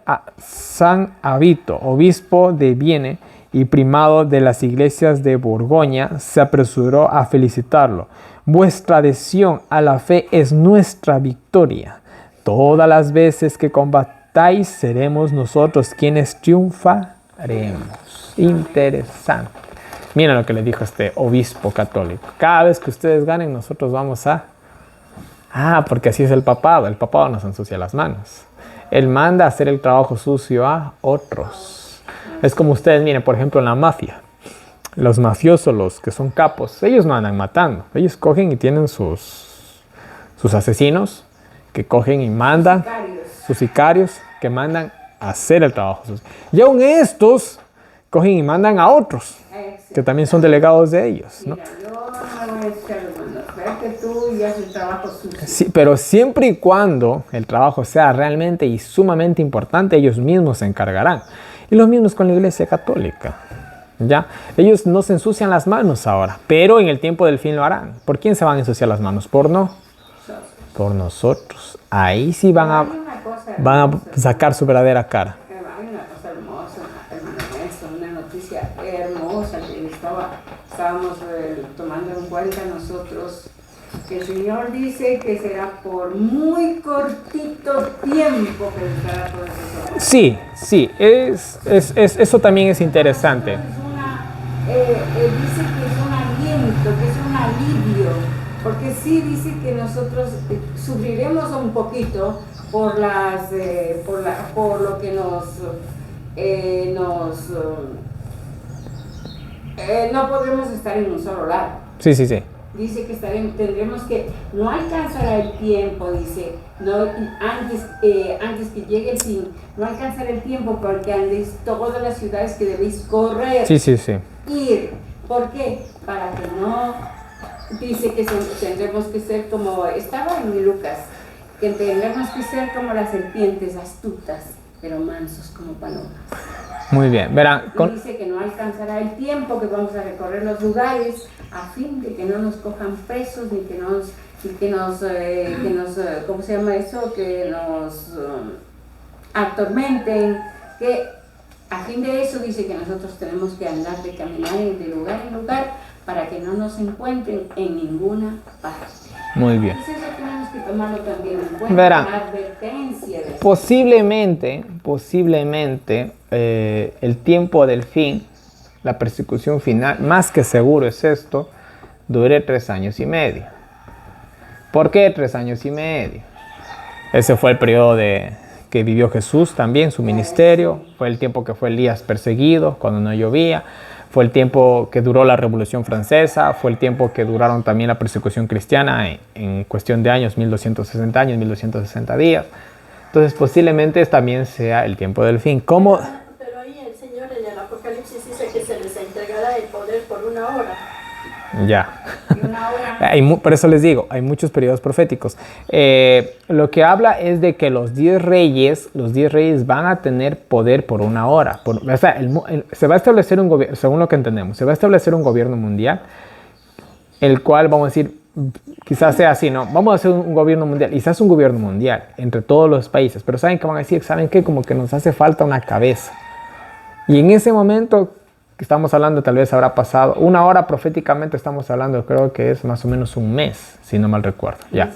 Avito, obispo de Vienne y primado de las iglesias de Borgoña, se apresuró a felicitarlo. Vuestra adhesión a la fe es nuestra victoria. Todas las veces que combatáis, seremos nosotros quienes triunfaremos. Interesante. Miren lo que le dijo este obispo católico. Cada vez que ustedes ganen, nosotros vamos a... porque así es el papado. El papado nos ensucia las manos. Él manda a hacer el trabajo sucio a otros. Es como ustedes, miren, por ejemplo, en la mafia. Los mafiosos, los que son capos, ellos no andan matando. Ellos cogen y tienen sus asesinos que cogen y mandan, sus sicarios que mandan a hacer el trabajo sucio. Y aún estos cogen y mandan a otros que también son delegados de ellos, ¿no? Mira, yo no me voy a echar las manos. Vea que tú y haces el trabajo sucio. Sí, pero siempre y cuando el trabajo sea realmente y sumamente importante, ellos mismos se encargarán. Y lo mismo es con la Iglesia Católica. ¿Ya? Ellos no se ensucian las manos ahora, pero en el tiempo del fin lo harán. ¿Por quién se van a ensuciar las manos? Por nosotros. Ahí sí van a sacar su verdadera cara. Hay una cosa hermosa, hermano Nelson, una noticia hermosa que estábamos tomando en cuenta nosotros, que el Señor dice que será por muy cortito tiempo que estará todo eso. Sí, eso también es interesante. Dice que es un aliento, que es un alivio, porque sí dice que nosotros sufriremos un poquito por lo que no podremos estar en un solo lado. Sí. Dice que tendremos que, no alcanzará el tiempo, dice, no, antes que llegue el fin, no alcanzará el tiempo porque andéis todas las ciudades que debéis correr, ir. ¿Por qué? Para que no, dice que tendremos que ser como, estaba en Lucas, que tendremos que ser como las serpientes astutas, pero mansos como palomas. Muy bien, verán. Dice que no alcanzará el tiempo que vamos a recorrer los lugares a fin de que no nos cojan presos ni que nos ¿cómo se llama eso? Que nos atormenten, que a fin de eso dice que nosotros tenemos que andar de caminar de lugar en lugar para que no nos encuentren en ninguna parte. Muy bien. Entonces eso tenemos que tomarlo también en cuenta, verán, la advertencia de posiblemente el tiempo del fin, la persecución final, más que seguro es esto, dure 3 años y medio. ¿Por qué 3 años y medio? Ese fue el periodo que vivió Jesús también, su ministerio. Fue el tiempo que fue Elías perseguido cuando no llovía. Fue el tiempo que duró la Revolución Francesa. Fue el tiempo que duraron también la persecución cristiana en cuestión de años, 1260 años, 1260 días. Entonces posiblemente también sea el tiempo del fin. ¿Cómo? Pero ahí el Señor en el Apocalipsis dice que se les entregará el poder por 1 hora. Ya. Por eso les digo, hay muchos periodos proféticos. Lo que habla es de que los 10 reyes van a tener poder por 1 hora. Se va a establecer un gobierno, según lo que entendemos, se va a establecer un gobierno mundial, el cual, vamos a decir, quizás sea así, ¿no? Vamos a hacer un gobierno mundial, quizás un gobierno mundial entre todos los países, pero ¿saben qué van a decir? ¿Saben qué? Como que nos hace falta una cabeza. Y en ese momento que estamos hablando, tal vez habrá pasado 1 hora proféticamente, estamos hablando, creo que es más o menos un mes, si no mal recuerdo. Ya.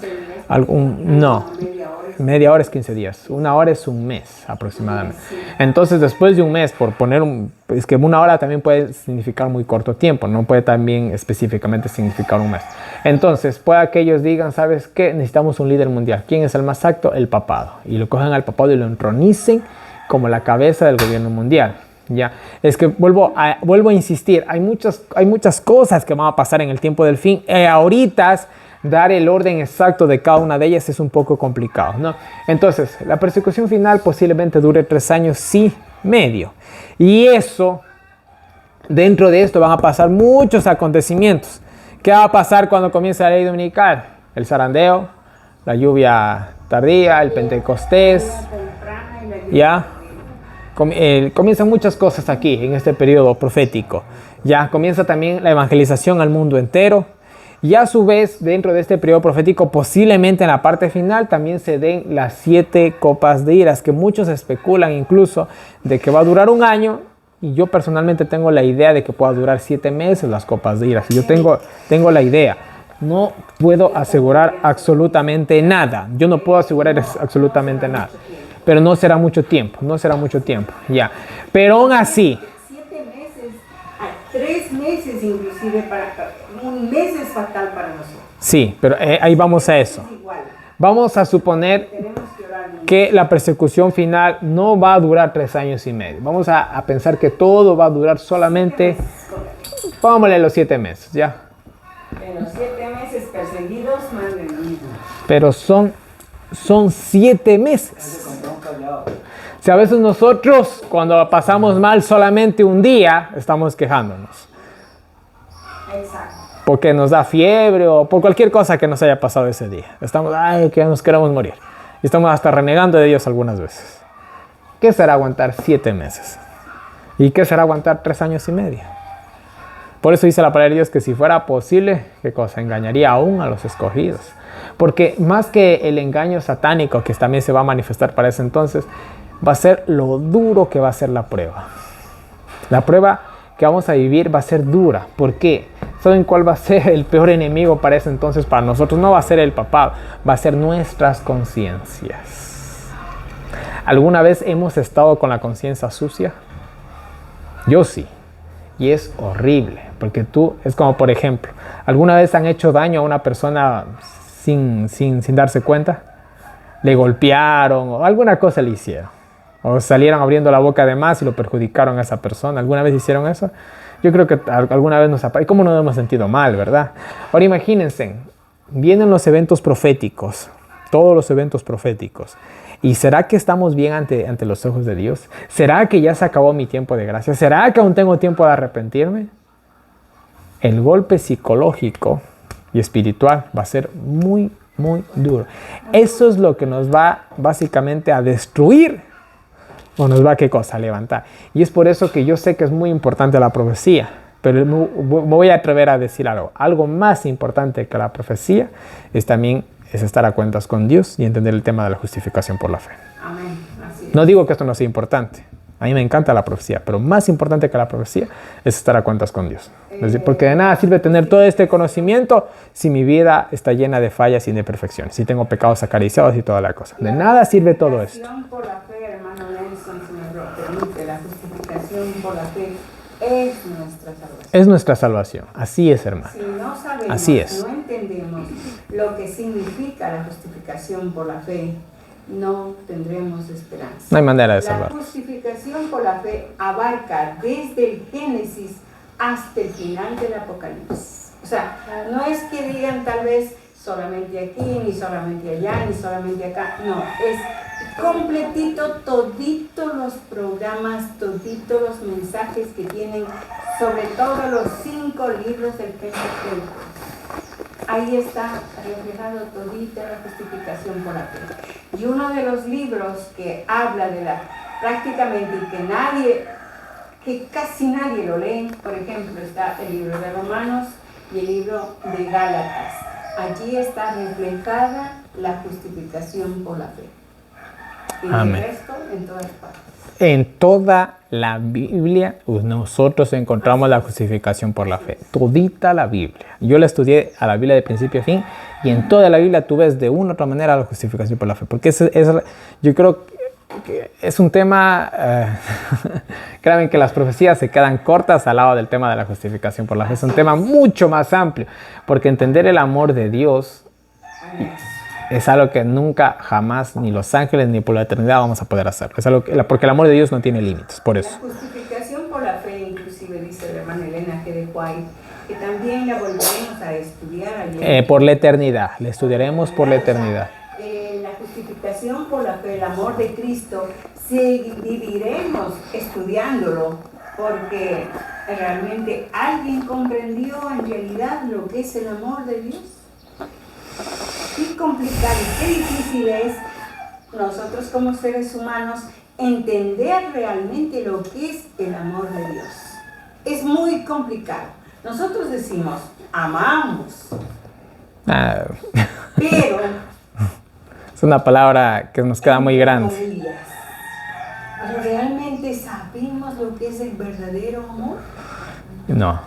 Media hora es 15 días, 1 hora es un mes aproximadamente. Entonces, después de un mes, por poner es que 1 hora también puede significar muy corto tiempo, no puede también específicamente significar un mes. Entonces, puede que ellos digan, ¿sabes qué? Necesitamos un líder mundial. ¿Quién es el más apto? El papado. Y lo cogen al papado y lo entronicen como la cabeza del gobierno mundial. Ya, es que vuelvo a insistir, hay muchas cosas que van a pasar en el tiempo del fin. Ahorita dar el orden exacto de cada una de ellas es un poco complicado, ¿no? Entonces, la persecución final posiblemente dure 3 años y medio. Y eso, dentro de esto van a pasar muchos acontecimientos. ¿Qué va a pasar cuando comience la ley dominical? el zarandeo, la lluvia tardía, el Pentecostés, ya. Comienzan muchas cosas aquí en este periodo profético. Ya comienza también la evangelización al mundo entero. Y a su vez, dentro de este periodo profético, posiblemente en la parte final también se den las 7 copas de iras, que muchos especulan incluso de que va a durar un año. Y yo personalmente tengo la idea de que pueda durar 7 meses las copas de iras. Y yo tengo la idea. No puedo asegurar absolutamente nada. Yo no puedo asegurar absolutamente nada. Pero no será mucho tiempo, ya. Pero aún así. 7 meses, 3 meses inclusive, un mes es fatal para nosotros. Sí, pero ahí vamos a eso. Vamos a suponer que la persecución final no va a durar 3 años y medio. Vamos a pensar que todo va a durar solamente, póngale los 7 meses, ya. En los 7 meses perseguidos, más de lo mismo. Pero son 7 meses. Si a veces nosotros, cuando pasamos mal solamente un día, estamos quejándonos. Exacto. Porque nos da fiebre o por cualquier cosa que nos haya pasado ese día. Estamos, que nos queremos morir. Y estamos hasta renegando de Dios algunas veces. ¿Qué será aguantar 7 meses? ¿Y qué será aguantar 3 años y medio? Por eso dice la palabra de Dios que si fuera posible, ¿qué cosa? Engañaría aún a los escogidos. Porque más que el engaño satánico, que también se va a manifestar para ese entonces, va a ser lo duro que va a ser la prueba. La prueba que vamos a vivir va a ser dura. ¿Por qué? ¿Saben cuál va a ser el peor enemigo para ese entonces para nosotros? No va a ser el papado, va a ser nuestras conciencias. ¿Alguna vez hemos estado con la conciencia sucia? Yo sí. Y es horrible, porque es como, por ejemplo, ¿alguna vez han hecho daño a una persona sin darse cuenta? Le golpearon o alguna cosa le hicieron. O salieron abriendo la boca de más y lo perjudicaron a esa persona. ¿Alguna vez hicieron eso? Yo creo que alguna vez nos ha pasado. ¿Y cómo nos hemos sentido mal, verdad? Ahora imagínense, vienen los eventos proféticos, todos los eventos proféticos. ¿Y será que estamos bien ante los ojos de Dios? ¿Será que ya se acabó mi tiempo de gracia? ¿Será que aún tengo tiempo de arrepentirme? El golpe psicológico y espiritual va a ser muy, muy duro. Eso es lo que nos va básicamente a destruir o nos va, ¿qué cosa? A levantar. Y es por eso que yo sé que es muy importante la profecía, pero me voy a atrever a decir algo. Algo más importante que la profecía es estar a cuentas con Dios y entender el tema de la justificación por la fe. Amén. Así es. No digo que esto no sea importante. A mí me encanta la profecía, pero más importante que la profecía es estar a cuentas con Dios. Es decir, porque de nada sirve tener todo este conocimiento si mi vida está llena de fallas y de imperfecciones, si tengo pecados acariciados y toda la cosa. De nada sirve todo esto. La justificación por la fe, hermano Nelson, si me lo permite, la justificación por la fe es nuestra salvación. Es nuestra salvación. Así es, hermano. Si no sabemos, Así es. no entendemos lo que significa la justificación por la fe, no tendremos esperanza. No hay manera de salvar. La justificación por la fe abarca desde el Génesis hasta el final del Apocalipsis. O sea, no es que digan tal vez solamente aquí, ni solamente allá, ni solamente acá. No, es completito, todito los programas, todito los mensajes que tienen, sobre todo los 5 libros del Pentateuco. Ahí está reflejado todita la justificación por la fe. Y uno de los libros que habla de prácticamente que casi nadie lo lee, por ejemplo, está el libro de Romanos y el libro de Gálatas. Allí está reflejada la justificación por la fe. Y Amén. el resto en todas partes. En toda la Biblia nosotros encontramos la justificación por la fe. Todita la Biblia. Yo la estudié a la Biblia de principio a fin y en toda la Biblia tú ves de una u otra manera la justificación por la fe. Porque yo creo que es un tema, créanme que las profecías se quedan cortas al lado del tema de la justificación por la fe. Es un tema mucho más amplio porque entender el amor de Dios es algo que nunca, jamás, ni los ángeles, ni por la eternidad vamos a poder hacer. Es algo porque el amor de Dios no tiene límites, por eso. La justificación por la fe, inclusive dice la hermana Elena G. de White, que también la volveremos a estudiar ayer. Por la eternidad, la estudiaremos por la eternidad. La justificación por la fe, el amor de Cristo, viviremos estudiándolo, porque realmente alguien comprendió en realidad lo que es el amor de Dios. qué complicado y qué difícil es nosotros como seres humanos entender realmente lo que es el amor de Dios. Es muy complicado. Nosotros decimos, amamos, Ah, pero es una palabra que nos queda muy grande. comillas, ¿pero realmente sabemos lo que es el verdadero amor? No,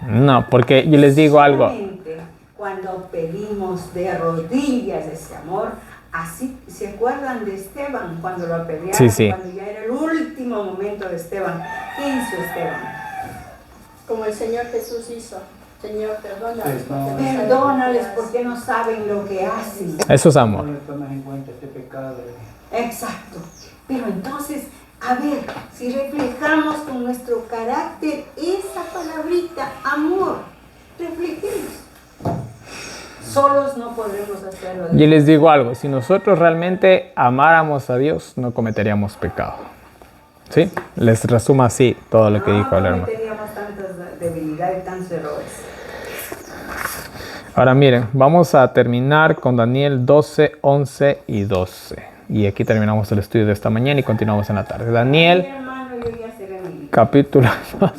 no, porque yo les digo algo. Solamente cuando pedimos de rodillas ese amor, así se acuerdan de Esteban cuando lo apedrearon, Sí, sí. cuando ya era el último momento de Esteban. ¿Qué hizo Esteban? Como el Señor Jesús hizo. Señor, perdónales. Perdónales porque no saben lo que hacen. Eso es No amor. le tomes en cuenta este pecado. Exacto. Pero entonces, a ver, si reflejamos con nuestro carácter esa palabrita, amor, reflejemos. Solos no podremos hacerlo. Yo les digo algo, si nosotros realmente amáramos a Dios, no cometeríamos pecado. ¿Sí? Les resumo así todo lo que dijo el hermano. No teníamos tantas debilidades, tantos errores. Ahora miren, vamos a terminar con Daniel 12, 11 y 12. Y aquí terminamos el estudio de esta mañana y continuamos en la tarde. Mi Daniel, hermano, yo ya seré mi capítulo 2.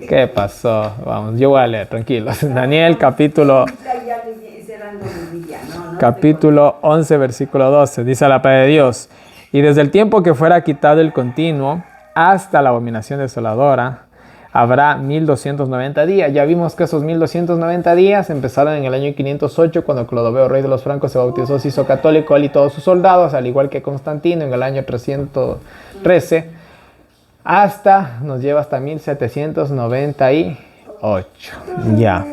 ¿Qué pasó? Vamos, yo voy a leer, tranquilos. Daniel, capítulo ya cerrando mi día, no capítulo 11, versículo 12. Dice la palabra de Dios: y desde el tiempo que fuera quitado el continuo hasta la abominación desoladora, habrá 1290 días. Ya vimos que esos 1290 días empezaron en el año 508, cuando Clodoveo, rey de los francos, se bautizó, se hizo católico, él y todos sus soldados, al igual que Constantino en el año 313, hasta, nos lleva hasta 1798. Ya.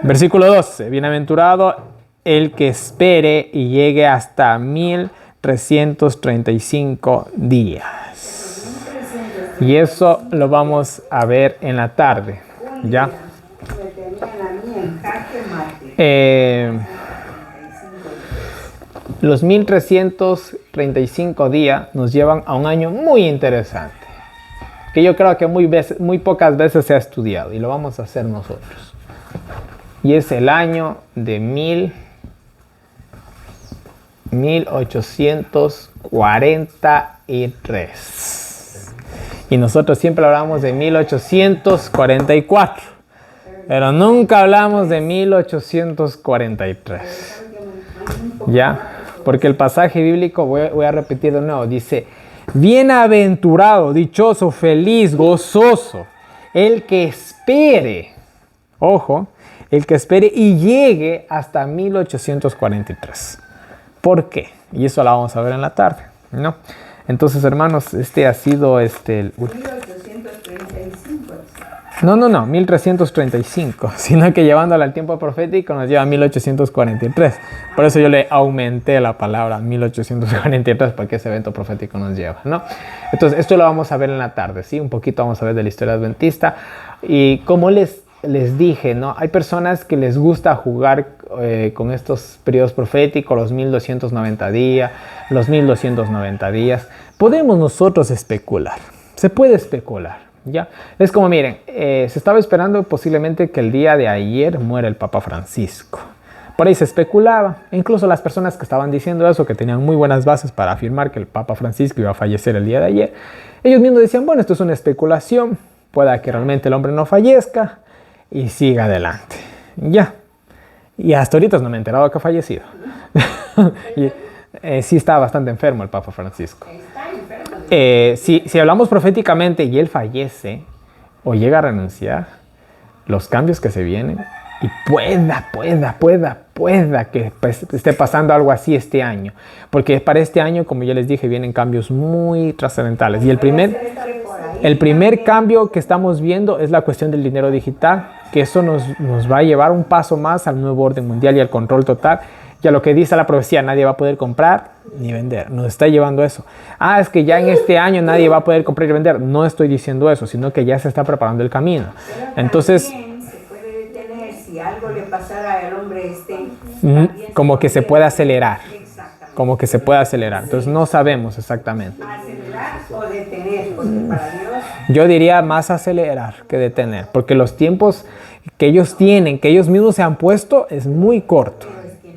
Versículo 12. Bienaventurado el que espere y llegue hasta 1335 días. Y eso lo vamos a ver en la tarde. ¿Ya? Me tenían a mí en jaque mate. Los 1335 días nos llevan a un año muy interesante, que yo creo que muy pocas veces se ha estudiado, y lo vamos a hacer nosotros. Y es el año de 1843. Y nosotros siempre hablamos de 1844, pero nunca hablamos de 1843. ¿Ya? Porque el pasaje bíblico, voy a repetir de nuevo, dice: bienaventurado, dichoso, feliz, gozoso, el que espere, ojo, el que espere y llegue hasta 1843. ¿Por qué? Y eso lo vamos a ver en la tarde, ¿no? Entonces, hermanos, este ha sido 1835. No, 1335, sino que llevándolo al tiempo profético nos lleva a 1843. Por eso yo le aumenté la palabra 1843, porque ese evento profético nos lleva, ¿no? Entonces, esto lo vamos a ver en la tarde, ¿sí? Un poquito vamos a ver de la historia adventista. Y como les dije, ¿no? Hay personas que les gusta jugar con estos periodos proféticos, los 1290 días, los 1290 días. Podemos nosotros especular, se puede especular, ¿ya? Es como, miren, se estaba esperando posiblemente que el día de ayer muera el Papa Francisco. Por ahí se especulaba, incluso las personas que estaban diciendo eso, que tenían muy buenas bases para afirmar que el Papa Francisco iba a fallecer el día de ayer, ellos mismos decían, bueno, esto es una especulación, pueda que realmente el hombre no fallezca y siga adelante, ya. Y hasta ahorita no me he enterado que ha fallecido. Y, sí está bastante enfermo el Papa Francisco. Si hablamos proféticamente y él fallece o llega a renunciar, los cambios que se vienen, y pueda que esté pasando algo así este año, porque para este año, como ya les dije, vienen cambios muy trascendentales. Y el primer cambio que estamos viendo es la cuestión del dinero digital, que eso nos va a llevar un paso más al nuevo orden mundial y al control total. Y a lo que dice la profecía, nadie va a poder comprar ni vender. Nos está llevando eso. Es que ya en este año nadie va a poder comprar y vender. No estoy diciendo eso, sino que ya se está preparando el camino. Entonces, se puede detener si algo le pasara al hombre como que se puede acelerar. Como que se puede acelerar. Entonces no sabemos exactamente. Acelerar o detener, porque para Dios... Yo diría más acelerar que detener, porque los tiempos que ellos tienen, que ellos mismos se han puesto, es muy corto. Es que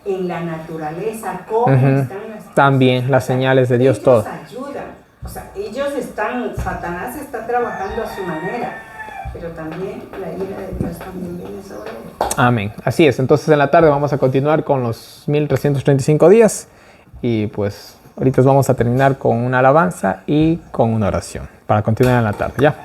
en la naturaleza, cómo Ujú. están las También las señales de Dios, ellos todo. ayudan, o sea, ellos están, Satanás está trabajando a su manera, pero también la ira de Dios también viene sobre él. Amén. Así es. Entonces en la tarde vamos a continuar con los 1335 días y pues ahorita vamos a terminar con una alabanza y con una oración para continuar en la tarde, ¿ya?